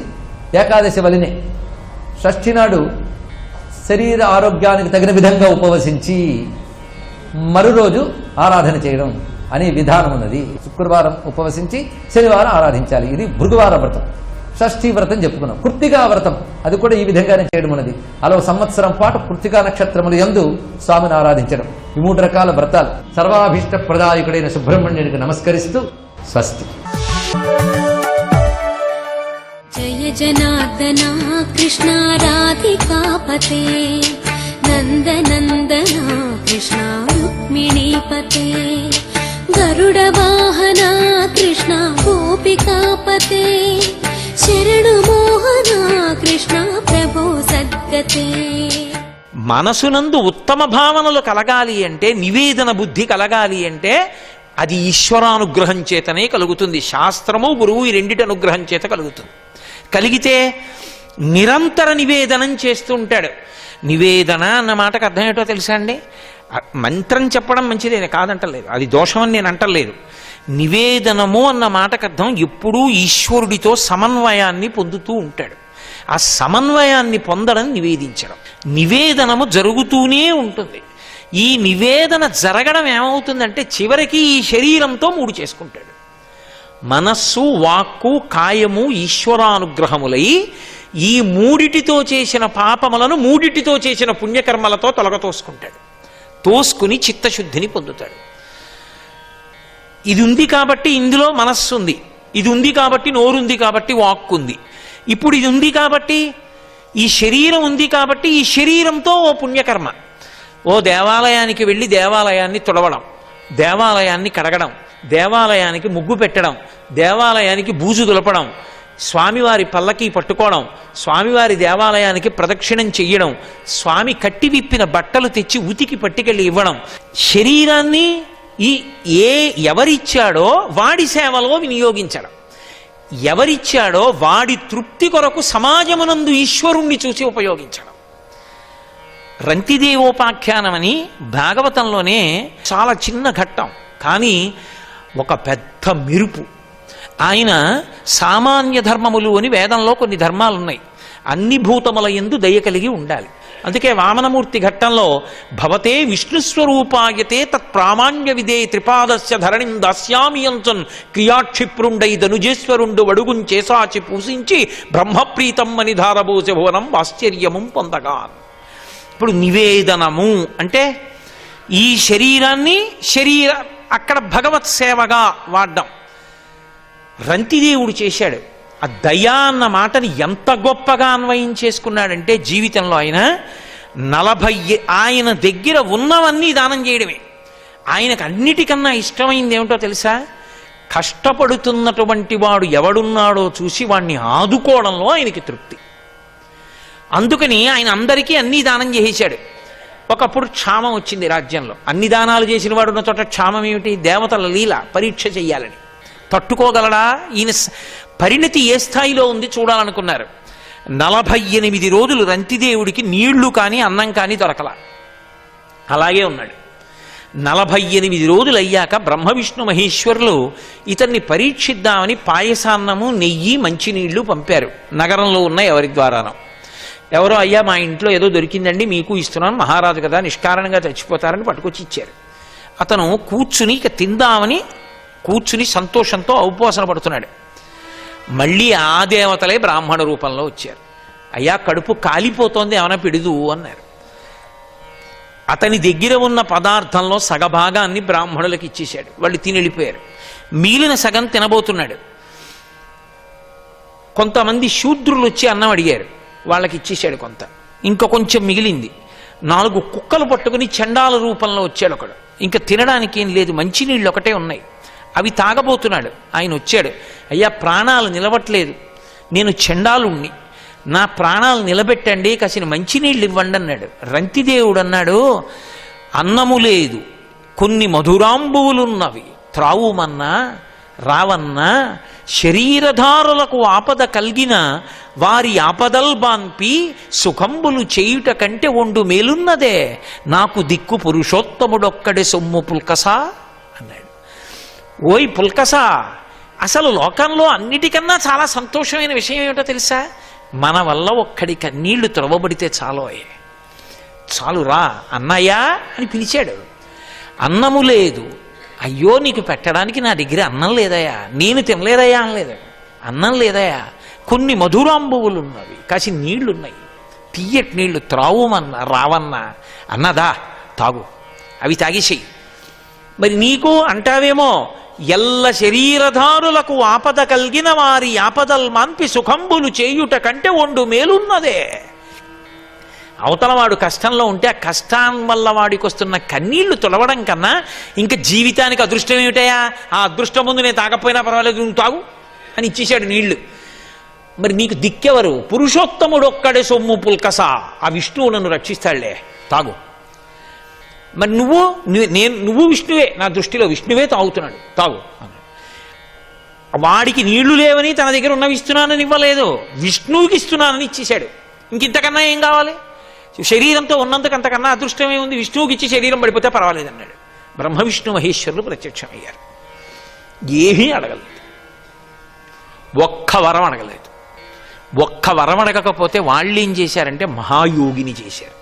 ఏకాదశి వలినే షష్ఠి నాడు శరీర ఆరోగ్యానికి తగిన విధంగా ఉపవసించి మరు రోజు ఆరాధన చేయడం అనే విధానం ఉన్నది. శుక్రవారం ఉపవసించి శనివారం ఆరాధించాలి. ఇది భృగువార వ్రతం. షష్ఠీ వ్రతం చెప్పుకున్నాం. కృత్తికా వ్రతం అది కూడా ఈ విధంగానే చేయడం ఉన్నది. అలా సంవత్సరం పాటు కృత్తికా నక్షత్రములు యందు స్వామిని ఆరాధించడం. ఈ 3 రకాల వ్రతాలు. సర్వాభీష్ట ప్రదాయకుడైన సుబ్రహ్మణ్యునికి నమస్కరిస్తూ స్వస్తి. జయ జనార్దనా కృష్ణ రాధికాపతే నందనందనా కృష్ణ రుక్మిణీపతే గరుడ వాహనా కృష్ణ గోపికాపతే శరణు మోహనా కృష్ణ ప్రభో సద్గతే. మనసునందు ఉత్తమ భావనలు కలగాలి అంటే, నివేదన బుద్ధి కలగాలి అంటే అది ఈశ్వరానుగ్రహం చేతనే కలుగుతుంది. శాస్త్రము గురువు ఈ రెండిటి అనుగ్రహం చేత కలుగుతుంది. కలిగితే నిరంతర నివేదనం చేస్తూ ఉంటాడు. నివేదన అన్న మాటకు అర్థం ఏంటో తెలుసా అండి? మంత్రం చెప్పడం మంచిదే, కాదంటలేదు, అది దోషమని నేను అంటలేదు. నివేదనము అన్న మాటకు అర్థం ఎప్పుడూ ఈశ్వరుడితో సమన్వయాన్ని పొందుతూ ఉంటాడు. ఆ సమన్వయాన్ని పొందడం నివేదించడం. నివేదనము జరుగుతూనే ఉంటుంది. ఈ నివేదన జరగడం ఏమవుతుందంటే చివరికి ఈ శరీరంతో 3 చేసుకుంటాడు. మనస్సు, వాక్కు, కాయము ఈశ్వరానుగ్రహములై ఈ 3టితో చేసిన పాపములను 3టితో చేసిన పుణ్యకర్మలతో తొలగతోసుకుంటాడు. తోసుకుని చిత్తశుద్ధిని పొందుతాడు. ఇది ఉంది కాబట్టి ఇందులో మనస్సు ఉంది, ఇది ఉంది కాబట్టి నోరుంది కాబట్టి వాక్కుంది. ఇప్పుడు ఇది ఉంది కాబట్టి ఈ శరీరం ఉంది కాబట్టి ఈ శరీరంతో ఓ పుణ్యకర్మ. ఓ దేవాలయానికి వెళ్ళి దేవాలయాన్ని తుడవడం, దేవాలయాన్ని కడగడం, దేవాలయానికి ముగ్గు పెట్టడం, దేవాలయానికి బూజు దులపడం, స్వామివారి పల్లకి పట్టుకోవడం, స్వామివారి దేవాలయానికి ప్రదక్షిణం చెయ్యడం, స్వామి కట్టి విప్పిన బట్టలు తెచ్చి ఉతికి పట్టుకెళ్ళి ఇవ్వడం. శరీరాన్ని ఎవరిచ్చాడో వాడి సేవలో వినియోగించడం. ఎవరిచ్చాడో వాడి తృప్తి కొరకు సమాజమునందు ఈశ్వరుణ్ణి చూసి ఉపయోగించడం. రంతిదేవోపాఖ్యానమని భాగవతంలోనే చాలా చిన్న ఘట్టం, కానీ ఒక పెద్ద మెరుపు. ఆయన సామాన్య ధర్మములు అని వేదంలో కొన్ని ధర్మాలు ఉన్నాయి. అన్ని భూతముల యందు దయ కలిగి ఉండాలి. అందుకే వామనమూర్తి ఘట్టంలో భవతే విష్ణుస్వరూపాయతే తత్ప్రామాణ్య విదే త్రిపాదస్య ధరణిం దాస్యామియంచన్ క్రియాక్షిప్రుండై ధనుజేశ్వరుండు వడుగుం చేసాచి పూసించి బ్రహ్మప్రీతం అని ధారబోసే భువనం ఆశ్చర్యము పొందగా. ఇప్పుడు నివేదనము అంటే ఈ శరీరాన్ని అక్కడ భగవత్ సేవగా వాడ్డం. రంతిదేవుడు చేశాడు. ఆ దయా అన్న మాటని ఎంత గొప్పగా అన్వయం చేసుకున్నాడంటే జీవితంలో ఆయన దగ్గర ఉన్నవన్నీ దానం చేయడమే. ఆయనకు అన్నిటికన్నా ఇష్టమైంది ఏమిటో తెలుసా? కష్టపడుతున్నటువంటి వాడు ఎవడున్నాడో చూసి వాడిని ఆదుకోవడంలో ఆయనకి తృప్తి. అందుకని ఆయన అందరికీ అన్నీ దానం చేసేశాడు. ఒకప్పుడు క్షామం వచ్చింది రాజ్యంలో. అన్ని దానాలు చేసిన వాడు ఉన్న చోట క్షామం ఏమిటి? దేవతల లీల, పరీక్ష చెయ్యాలని. తట్టుకోగలడా? ఈయన పరిణతి ఏ స్థాయిలో ఉంది చూడాలనుకున్నారు. 48 రోజులు రంతిదేవుడికి నీళ్లు కానీ అన్నం కానీ దొరకల. అలాగే ఉన్నాడు. 48 రోజులు అయ్యాక బ్రహ్మ విష్ణు మహేశ్వరులు ఇతన్ని పరీక్షిద్దామని పాయసాన్నము, నెయ్యి, మంచినీళ్లు పంపారు నగరంలో ఉన్న ఎవరి ద్వారానో. ఎవరో అయ్యా మా ఇంట్లో ఏదో దొరికిందండి మీకు ఇస్తున్నాను, మహారాజు కదా నిష్కారణంగా చచ్చిపోతారని పట్టుకొచ్చి ఇచ్చారు. అతను కూర్చుని ఇక తిందామని కూర్చుని సంతోషంతో ఔపోసన పడుతున్నాడు. మళ్ళీ ఆ దేవతలే బ్రాహ్మణ రూపంలో వచ్చారు. అయ్యా కడుపు కాలిపోతోంది, ఏమైనా పిడుదు అన్నారు. అతని దగ్గర ఉన్న పదార్థంలో సగభాగాన్ని బ్రాహ్మణులకు ఇచ్చేశాడు. వాళ్ళు తిని వెళ్ళిపోయారు. మిగిలిన సగం తినబోతున్నాడు. కొంతమంది శూద్రులు వచ్చి అన్నం అడిగారు, వాళ్ళకి ఇచ్చేశాడు కొంత. ఇంకా కొంచెం మిగిలింది. 4 కుక్కలు పట్టుకుని చండాల రూపంలో వచ్చాడు ఒకడు. ఇంకా తినడానికి ఏం లేదు, మంచినీళ్ళు ఒకటే ఉన్నాయి, అవి తాగబోతున్నాడు. ఆయన వచ్చాడు, అయ్యా ప్రాణాలు నిలవట్లేదు, నేను చండాలుణ్ణి, నా ప్రాణాలు నిలబెట్టండి, కాసిన మంచినీళ్ళు ఇవ్వండి అన్నాడు. రంతిదేవుడు అన్నాడు, అన్నము లేదు, కొన్ని మధురాంబువులున్నవి, త్రావుమన్నా రావన్నా, శరీరధారులకు ఆపద కలిగిన వారి ఆపదల్ బాన్పి సుఖంబులు చేయుట కంటే ఒండు మేలున్నదే, నాకు దిక్కు పురుషోత్తముడొక్కడే సొమ్ము పుల్కసా అన్నాడు. ఓయ్ పుల్కసా, అసలు లోకంలో అన్నిటికన్నా చాలా సంతోషమైన విషయం ఏమిటో తెలుసా? మన వల్ల ఒక్కడి కన్నీళ్లు త్రవబడితే చాలు రా అన్నయ్యా అని పిలిచాడు. అన్నము లేదు, అయ్యో నీకు పెట్టడానికి నా దగ్గర అన్నం లేదయా, నేను తినలేదయా అనలేదు. అన్నం లేదయా, కొన్ని మధురాంబువులు ఉన్నవి, కాసి నీళ్లున్నాయి, తీయటి నీళ్లు త్రావుమన్నా రావన్నా అన్నదా తాగు, అవి తాగేసేయి. మరి నీకు అంటావేమో, ఎల్ల శరీరధారులకు ఆపద కలిగిన వారి ఆపదల్ మాన్పి సుఖంబులు చేయుట కంటే ఒండు మేలున్నదే. అవతలవాడు కష్టంలో ఉంటే ఆ కష్టం వల్ల వాడికి వస్తున్న కన్నీళ్లు తొలవడం కన్నా ఇంకా జీవితానికి అదృష్టం ఏమిటయా? ఆ అదృష్టం ముందు నేను తాగకపోయినా పర్వాలేదు, నువ్వు తాగు అని ఇచ్చేశాడు నీళ్లు. మరి నీకు దిక్కెవరు? పురుషోత్తముడు ఒక్కడే సొమ్ము పుల్కస, ఆ విష్ణువు నన్ను రక్షిస్తాడులే, తాగు. మరి నువ్వు విష్ణువే, నా దృష్టిలో విష్ణువే తాగుతున్నాడు, తాగు. వాడికి నీళ్లు లేవని తన దగ్గర ఉన్నవి ఇస్తున్నానని ఇవ్వలేదు, విష్ణువుకి ఇస్తున్నానని ఇచ్చేశాడు. ఇంకింతకన్నా ఏం కావాలి? శరీరంతో ఉన్నందుకు అంతకన్నా అదృష్టమే ఉంది. విష్ణువుకి ఇచ్చి శరీరం పడిపోతే పర్వాలేదన్నాడు. బ్రహ్మ విష్ణు మహేశ్వరులు ప్రత్యక్షమయ్యారు. ఏమీ అడగలేదు, ఒక్క వరం అడగలేదు. ఒక్క వరం అడగకపోతే వాళ్ళు ఏం చేశారంటే మహాయోగిని చేశారు.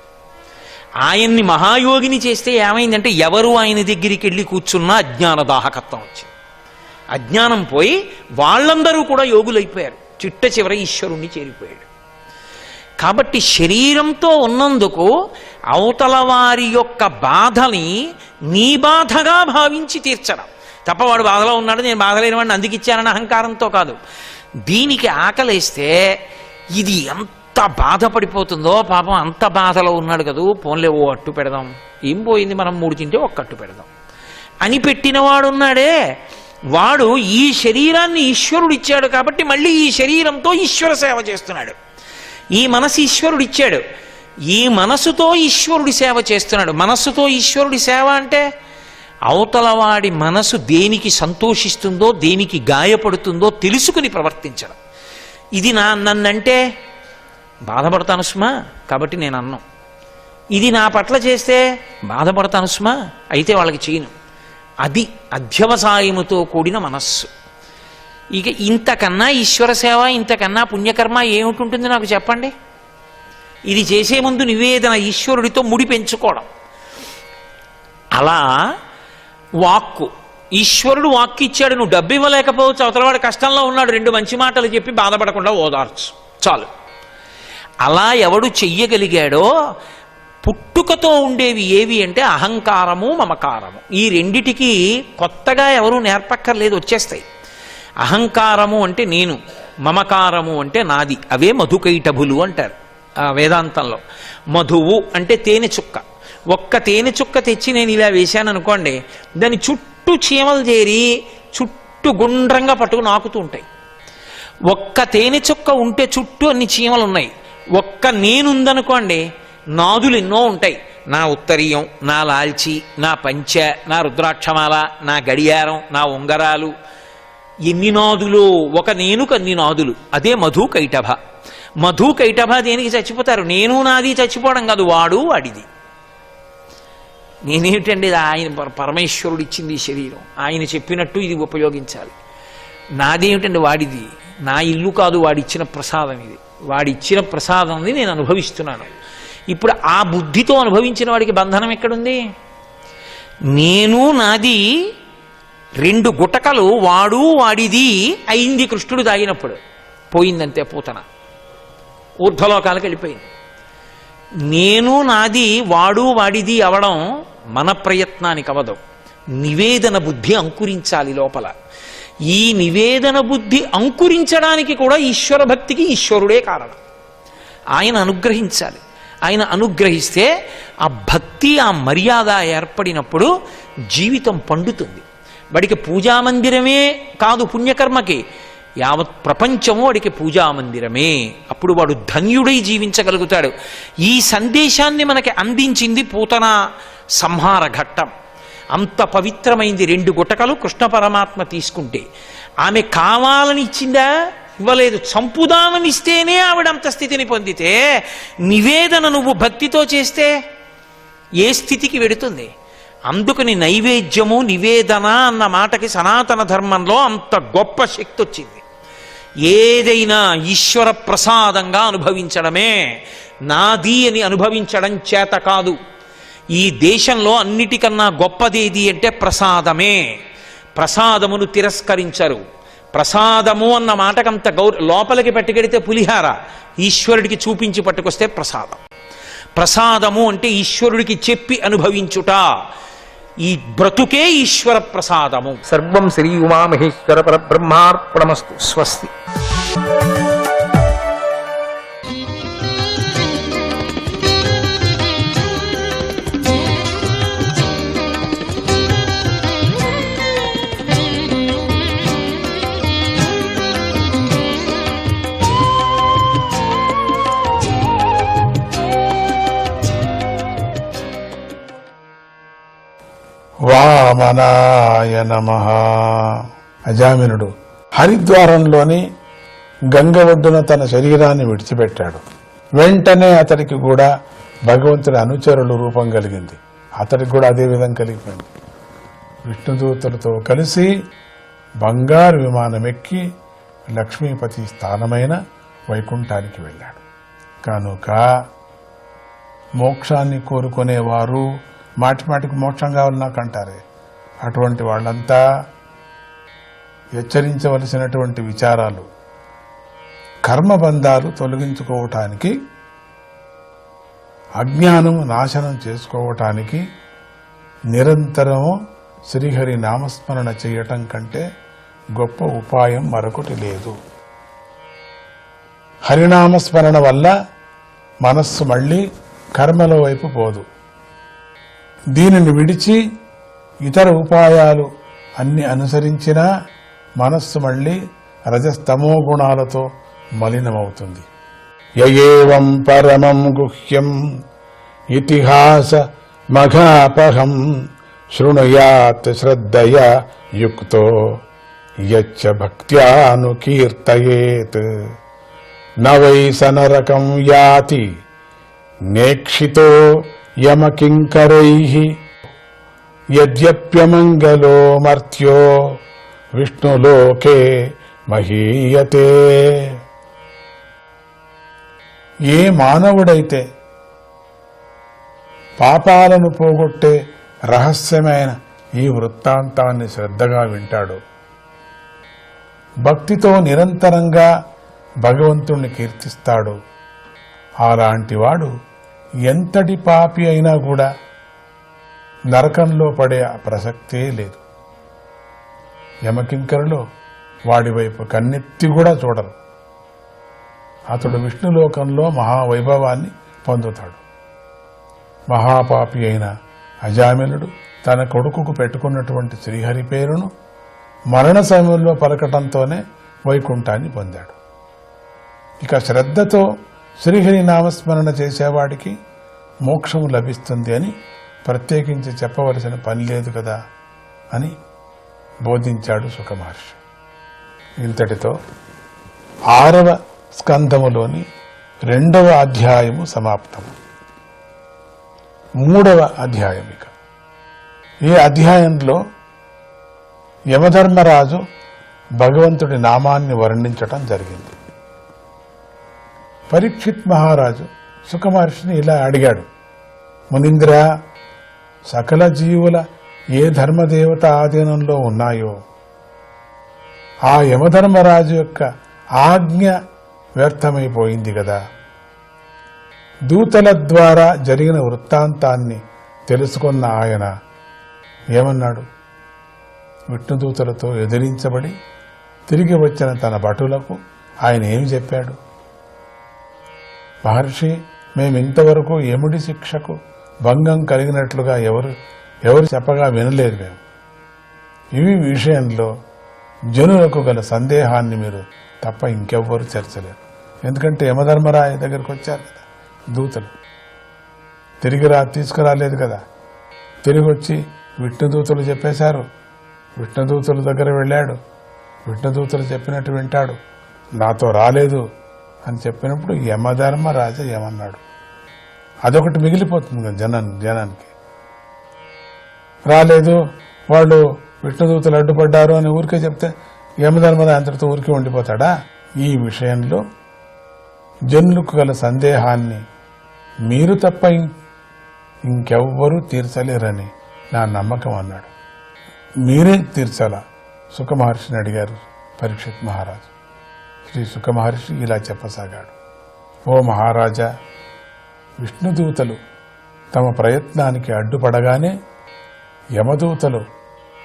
ఆయన్ని మహాయోగిని చేస్తే ఏమైందంటే ఎవరు ఆయన దగ్గరికి వెళ్ళి కూర్చున్నా అజ్ఞాన దాహకత్వం వచ్చింది. అజ్ఞానం పోయి వాళ్ళందరూ కూడా యోగులైపోయారు. చిట్ట చివర ఈశ్వరుణ్ణి చేరిపోయాడు. కాబట్టి శరీరంతో ఉన్నందుకు అవతల వారి యొక్క బాధని నీ బాధగా భావించి తీర్చడం తప్ప, వాడు బాధలో ఉన్నాడు నేను బాధలేని వాడిని అందుకు ఇచ్చానని అహంకారంతో కాదు. దీనికి ఆకలేస్తే ఇది ఎంత బాధపడిపోతుందో, పాపం అంత బాధలో ఉన్నాడు కదూ, పోన్లే ఓ అట్టు పెడదాం, ఏం పోయింది మనం 3 తింటే ఒక్క అట్టు పెడదాం అని పెట్టినవాడున్నాడే, వాడు ఈ శరీరాన్ని ఈశ్వరుడు ఇచ్చాడు కాబట్టి మళ్ళీ ఈ శరీరంతో ఈశ్వర సేవ చేస్తున్నాడు. ఈ మనసు ఈశ్వరుడు ఇచ్చాడు, ఈ మనసుతో ఈశ్వరుడి సేవ చేస్తున్నాడు. మనస్సుతో ఈశ్వరుడి సేవ అంటే అవతలవాడి మనసు దేనికి సంతోషిస్తుందో, దేనికి గాయపడుతుందో తెలుసుకుని ప్రవర్తించడం. ఇది నన్నంటే బాధపడతాను సుమా, కాబట్టి నేను అన్నం. ఇది నా పట్ల చేస్తే బాధపడతాను సుమా, అయితే వాళ్ళకి చేయను. అది అధ్యవసాయముతో కూడిన మనస్సు. ఇక ఇంతకన్నా ఈశ్వర సేవ, ఇంతకన్నా పుణ్యకర్మ ఏమిటి నాకు చెప్పండి? ఇది చేసే ముందు నివేదన, ఈశ్వరుడితో ముడి పెంచుకోవడం. అలా వాక్కు, ఈశ్వరుడు వాక్కు ఇచ్చాడు, నువ్వు డబ్బు ఇవ్వలేకపోవచ్చు, అవతలవాడు కష్టంలో ఉన్నాడు, 2 మంచి మాటలు చెప్పి బాధపడకుండా ఓదార్చు చాలు. అలా ఎవడు చెయ్యగలిగాడో, పుట్టుకతో ఉండేవి ఏవి అంటే అహంకారము, మమకారము. ఈ రెండిటికి కొత్తగా ఎవరూ నేర్పక్కర్లేదు, వచ్చేస్తాయి. అహంకారము అంటే నేను, మమకారము అంటే నాది. అవే మధుకైటభులు అంటారు వేదాంతంలో. మధువు అంటే తేనె చుక్క. ఒక్క తేనె చుక్క తెచ్చి నేను ఇలా వేశాను అనుకోండి, దాని చుట్టూ చీమలు చేరి చుట్టూ గుండ్రంగా పట్టుకుని నాకుతూ ఉంటాయి. ఒక్క తేనె చుక్క ఉంటే చుట్టూ అన్ని చీమలు ఉన్నాయి. ఒక్క నేనుందనుకోండి, నాదులు ఎన్నో ఉంటాయి. నా ఉత్తరీయం, నా లాల్చి, నా పంచె, నా రుద్రాక్షమాల, నా గడియారం, నా ఉంగరాలు, ఎన్ని నాదులు, ఒక నేనుకు అన్ని నాదులు. అదే మధు కైటభ. మధు కైటభ దేనికి చచ్చిపోతారు? నేను నాది చచ్చిపోవడం కాదు, వాడు వాడిది. నేనేమిటండి, ఆయన పరమేశ్వరుడు ఇచ్చింది ఈ శరీరం, ఆయన చెప్పినట్టు ఇది ఉపయోగించాలి. నాదేమిటండి, వాడిది. నా ఇల్లు కాదు, వాడిచ్చిన ప్రసాదం ఇది. వాడిచ్చిన ప్రసాదాన్ని నేను అనుభవిస్తున్నాను. ఇప్పుడు ఆ బుద్ధితో అనుభవించిన వాడికి బంధనం ఎక్కడుంది? నేను నాది 2 గుటకలు వాడు వాడిది అయింది కృష్ణుడు తాగినప్పుడు. పోయిందంతే పూతన, ఊర్ధ్వలోకాలకు వెళ్ళిపోయింది. నేను నాది వాడు వాడిది అవడం మన ప్రయత్నానికి అవదు. నివేదన బుద్ధి అంకురించాలి లోపల. ఈ నివేదన బుద్ధి అంకురించడానికి కూడా ఈశ్వర భక్తికి ఈశ్వరుడే కారణం. ఆయన అనుగ్రహించాలి. ఆయన అనుగ్రహిస్తే ఆ భక్తి, ఆ మర్యాద ఏర్పడినప్పుడు జీవితం పండుతుంది. వాడికి పూజామందిరమే కాదు పుణ్యకర్మకి, యావత్ ప్రపంచము వాడికి పూజామందిరమే. అప్పుడు వాడు ధన్యుడై జీవించగలుగుతాడు. ఈ సందేశాన్ని మనకి అందించింది పూతన సంహార ఘట్టం. అంత పవిత్రమైంది. 2 గుటకలు కృష్ణ పరమాత్మ తీసుకుంటే ఆమె కావాలని ఇచ్చిందా? ఇవ్వలేదు. చంపుదామని ఇస్తేనే ఆవిడంత స్థితిని పొందితే, నివేదన నువ్వు భక్తితో చేస్తే ఏ స్థితికి వెడుతుంది? అందుకని నైవేద్యము, నివేదన అన్న మాటకి సనాతన ధర్మంలో అంత గొప్ప శక్తి వచ్చింది. ఏదైనా ఈశ్వర ప్రసాదంగా అనుభవించడమే, నాది అని అనుభవించడం చేత కాదు. ఈ దేశంలో అన్నిటికన్నా గొప్పదేది అంటే ప్రసాదమే. ప్రసాదమును తిరస్కరించరు. ప్రసాదము అన్న మాటకంత లోపలికి పట్టుకెడితే పులిహార, ఈశ్వరుడికి చూపించి పట్టుకొస్తే ప్రసాదం. ప్రసాదము అంటే ఈశ్వరుడికి చెప్పి అనుభవించుట. ఈ బ్రతుకే ఈశ్వర ప్రసాదము. సర్వం శ్రీ ఉమామహేశ్వర పరబ్రహ్మార్పణమస్తు. స్వస్తి. వామనాయ నమః. అజామినుడు హరిద్వారంలోని గంగ ఒడ్డున తన శరీరాన్ని విడిచిపెట్టాడు. వెంటనే అతడికి కూడా భగవంతుడి అనుచరులు రూపం కలిగింది. అతడికి కూడా అదే విధంగా కలిగిపోయింది. విష్ణుదూతలతో కలిసి బంగారు విమానం ఎక్కి లక్ష్మీపతి స్థానమైన వైకుంఠానికి వెళ్ళాడు. కనుక మోక్షాన్ని కోరుకునేవారు మాటి మాటికి మోక్షం కావాలి నాకు అంటారే, అటువంటి వాళ్ళంతా హెచ్చరించవలసినటువంటి విచారాలు, కర్మబంధాలు తొలగించుకోవటానికి, అజ్ఞానం నాశనం చేసుకోవటానికి నిరంతరము శ్రీహరి నామస్మరణ చేయటం కంటే గొప్ప ఉపాయం మరొకటి లేదు. హరినామస్మరణ వల్ల మనస్సు మళ్ళీ కర్మల వైపు పోదు. దీనిని విడిచి ఇతర ఉపాయాలు అన్ని అనుసరించినా మనస్సు మళ్ళీ రజస్తమో గుణాలతో మలినమవుతుంది. యయేవం పరమం గుహ్యం ఇతిహాస మఘాపహం శృణుయాత్ శ్రద్ధయా యుక్తో యచ్చ భక్త్యానుకీర్తయేత్ న వై సనరకం యాతి నేక్షితో యమకింకరైః యద్యప్యమంగళో మర్త్యో విష్ణులోకే మహీయతే. ఏ మానవుడైతే పాపాలను పోగొట్టే రహస్యమైన ఈ వృత్తాంతాన్ని శ్రద్ధగా వింటాడో, భక్తితో నిరంతరంగా భగవంతుణ్ణి కీర్తిస్తాడో, అలాంటి వాడు ఎంతటి పాపి అయినా కూడా నరకంలో పడే ప్రసక్తే లేదు. యమకింకరులు వాడి వైపు కన్నెత్తి కూడా చూడరు. అతడు విష్ణులోకంలో మహావైభవాన్ని పొందుతాడు. మహాపాపి అయిన అజామినుడు తన కొడుకుకు పెట్టుకున్నటువంటి శ్రీహరి పేరును మరణ సమయంలో పలకటంతోనే వైకుంఠాన్ని పొందాడు. ఇక శ్రద్ధతో శ్రీహరి నామస్మరణ చేసేవాడికి మోక్షము లభిస్తుంది అని ప్రత్యేకించి చెప్పవలసిన పని లేదు కదా అని బోధించాడు శుక మహర్షి. ఇంతటితో 6వ స్కంధములోని 2వ అధ్యాయము సమాప్తము. 3వ అధ్యాయం. ఇక ఈ అధ్యాయంలో యమధర్మరాజు భగవంతుడి నామాన్ని వర్ణించటం జరిగింది. పరీక్షిత్ మహారాజు శుక మహర్షిని ఇలా అడిగాడు, మునీంద్ర, సకల జీవుల ఏ ధర్మదేవత ఆధీనంలో ఉన్నాయో ఆ యమధర్మరాజు యొక్క ఆజ్ఞ వ్యర్థమైపోయింది కదా. దూతల ద్వారా జరిగిన వృత్తాంతాన్ని తెలుసుకున్న ఆయన ఏమన్నాడు? విష్ణుదూతలతో ఎదిరించబడి తిరిగి వచ్చిన తన భటులకు ఆయన ఏమి చెప్పాడు? మహర్షి, మేమింతవరకు యముడి శిక్షకు భంగం కలిగినట్లుగా ఎవరు చెప్పగా వినలేదు మేము. ఇవి విషయంలో జనులకు గల సందేహాన్ని మీరు తప్ప ఇంకెవ్వరూ చేర్చలేరు. ఎందుకంటే యమధర్మరాజు దగ్గరికి వచ్చారు కదా దూతలు, తిరిగి తీసుకురాలేదు కదా. తిరిగి వచ్చి విష్ణుదూతలు చెప్పేశారు. విష్ణుదూతల దగ్గర వెళ్ళాడు. విష్ణుదూతలు చెప్పినట్టు వింటాడు. నాతో రాలేదు అని చెప్పినప్పుడు యమధర్మరాజు ఏమన్నాడు? అదొకటి మిగిలిపోతుంది కదా జనానికి. రాలేదు, వాళ్ళు విష్ణుదూతలు అడ్డుపడ్డారు అని ఊరికే చెప్తే యమధర్మరాజు అంతటితో ఊరికే ఉండిపోతాడా? ఈ విషయంలో జనులకు గల సందేహాన్ని మీరు తప్ప ఇంకెవ్వరూ తీర్చలేరని నా నమ్మకం అన్నాడు. మీరే తీర్చాలా? శుక మహర్షిని అడిగారు పరీక్షిత్ మహారాజు. శ్రీ సుఖ మహర్షి ఇలా చెప్పసాగాడు. ఓ మహారాజా, విష్ణుదూతలు తమ ప్రయత్నానికి అడ్డుపడగానే యమదూతలు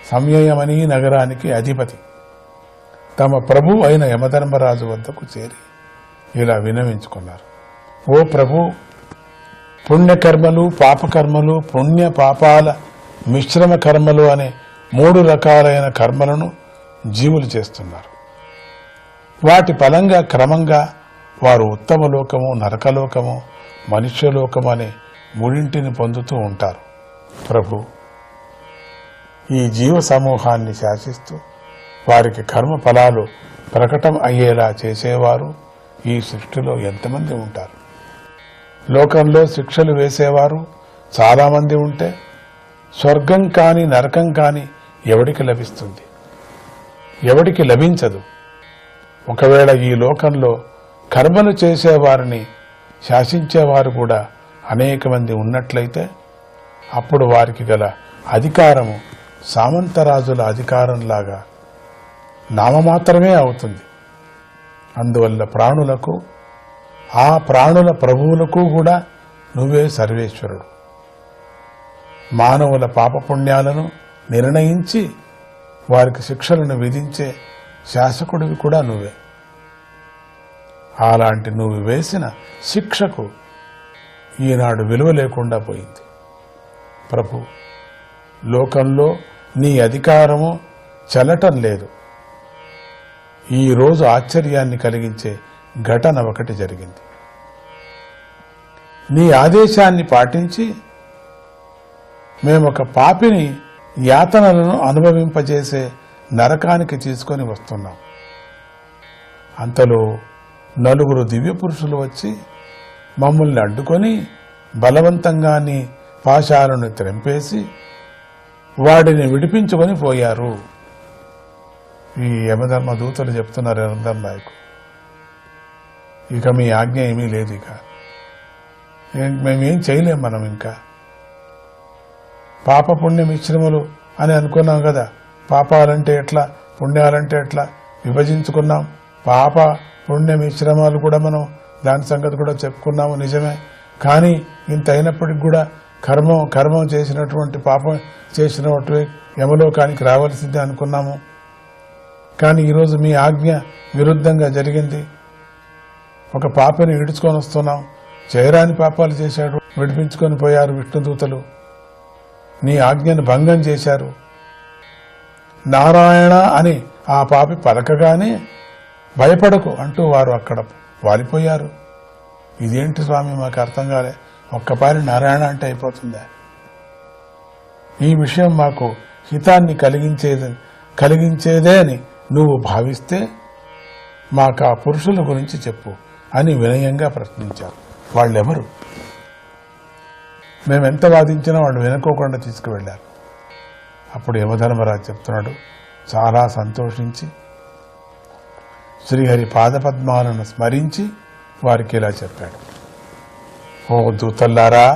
సంయమనీ నగరానికి అధిపతి తమ ప్రభు అయిన యమధర్మరాజు వద్దకు చేరి ఇలా విన్నవించుకున్నారు. ఓ ప్రభు, పుణ్యకర్మలు, పాపకర్మలు, పుణ్య పాపాల మిశ్రమ కర్మలు అనే 3 రకాలైన కర్మలను జీవులు చేస్తున్నారు. వాటి ఫలంగా క్రమంగా వారు ఉత్తమ లోకము, నరకలోకము, మనుష్యలోకము అనే 3 పొందుతూ ఉంటారు. ప్రభు, ఈ జీవ సమూహాన్ని శాసిస్తూ వారికి కర్మ ఫలాలు ప్రకటన అయ్యేలా చేసేవారు ఈ సృష్టిలో ఎంతమంది ఉంటారు? లోకంలో శిక్షలు వేసేవారు చాలామంది ఉంటే స్వర్గం కాని నరకం కాని ఎవడికి లభిస్తుంది? ఎవడికి లభించదు. ఒకవేళ ఈ లోకంలో కర్మలు చేసేవారిని శాసించేవారు కూడా అనేక మంది ఉన్నట్లయితే అప్పుడు వారికి గల అధికారము సామంతరాజుల అధికారంలాగా నామమాత్రమే అవుతుంది. అందువల్ల ప్రాణులకు, ఆ ప్రాణుల ప్రభువులకు కూడా నువ్వే సర్వేశ్వరుడు. మానవుల పాపపుణ్యాలను నిర్ణయించి వారికి శిక్షలను విధించే శాసకుడివి కూడా నువ్వే. అలాంటి నువ్వు వేసిన శిక్షకు ఈనాడు విలువ లేకుండా పోయింది. ప్రభు, లోకంలో నీ అధికారము చెల్లటం లేదు. ఈ రోజు ఆశ్చర్యాన్ని కలిగించే ఘటన ఒకటి జరిగింది. నీ ఆదేశాన్ని పాటించి మేమొక పాపిని యాతనలను అనుభవింపజేసే నరకానికి తీసుకొని వస్తున్నాం. అంతలో 4 దివ్య పురుషులు వచ్చి మమ్మల్ని అడ్డుకొని బలవంతంగా నీ పాశాలను త్రెంపేసి వాడిని విడిపించుకొని పోయారు. ఈ యమధర్మ దూతలు చెప్తున్నారు యమధర్మ నాయకు, ఇక మీ ఆజ్ఞ ఏమీ లేదు, ఇక మేమేం చేయలేం. మనం ఇంకా పాప పుణ్య మిశ్రములు అని అనుకున్నాం కదా. పాపాలంటే ఎట్లా, పుణ్యాలంటే ఎట్లా విభజించుకున్నాం. పాప పుణ్య మిశ్రమాలు కూడా మనం దాని సంగతి కూడా చెప్పుకున్నాము, నిజమే. కానీ ఇంత అయినప్పటికి కూడా కర్మం చేసినటువంటి పాపం చేసినటువంటి యమలోకానికి రావాల్సిందే అనుకున్నాము. కానీ ఈరోజు మీ ఆజ్ఞ విరుద్ధంగా జరిగింది. ఒక పాపని విడుచుకొని వస్తున్నాం. చేయరాని పాపాలు చేశాడు, విడిపించుకొని పోయారు విష్ణుదూతలు. నీ ఆజ్ఞను భంగం చేశారు. నారాయణ అని ఆ పాపి పలకగానే భయపడకు అంటూ వారు అక్కడ వాలిపోయారు. ఇదేంటి స్వామి, మాకు అర్థం కాలే. ఒక్కపారి నారాయణ అంటే అయిపోతుందా? ఈ విషయం మాకు హితాన్ని కలిగించేదే అని నువ్వు భావిస్తే మాకు ఆ పురుషుల గురించి చెప్పు అని వినయంగా ప్రశ్నించారు. వాళ్ళెవరు? మేమెంత వాదించినా వాళ్ళు వినుకోకుండా తీసుకువెళ్లారు. అప్పుడు యమధర్మరాజు చెప్తున్నాడు, చాలా సంతోషించి శ్రీహరి పాదపద్మాలను స్మరించి వారికి ఇలా చెప్పాడు. ఓ దూతల్లారా,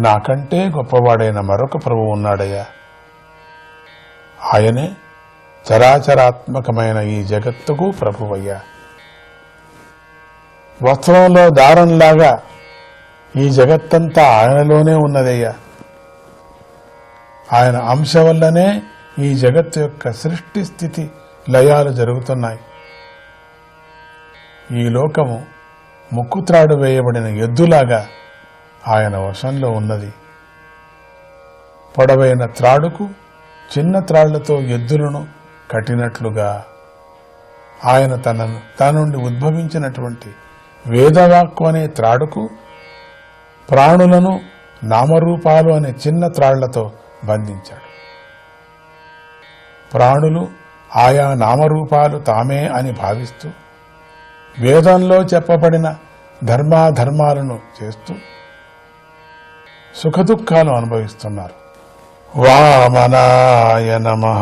నాకంటే గొప్పవాడైన మరొక ప్రభువు ఉన్నాడయ్యా. ఆయనే చరాచరాత్మకమైన ఈ జగత్తుకు ప్రభువయ్యా. వస్త్రంలో దారంలాగా ఈ జగత్తంతా ఆయనలోనే ఉన్నదయ్యా. ఆయన అంశ వల్లనే ఈ జగత్తు యొక్క సృష్టి స్థితి లయాలు జరుగుతున్నాయి. ఈ లోకము ముక్కుత్రాడు వేయబడిన ఎద్దులాగా ఆయన వశంలో ఉన్నది. పొడవైన త్రాడుకు చిన్న త్రాళ్లతో ఎద్దులను కట్టినట్లుగా ఆయన తన నుండి ఉద్భవించినటువంటి వేదవాక్కు అనే త్రాడుకు ప్రాణులను నామరూపాలు అనే చిన్న త్రాళ్లతో బంధించాడు. ప్రాణులు ఆయా నామరూపాలు తామే అని భావిస్తూ వేదంలో చెప్పబడిన ధర్మాధర్మాలను చేస్తూ సుఖదుఖాలు అనుభవిస్తున్నారు. వామనాయ నమః.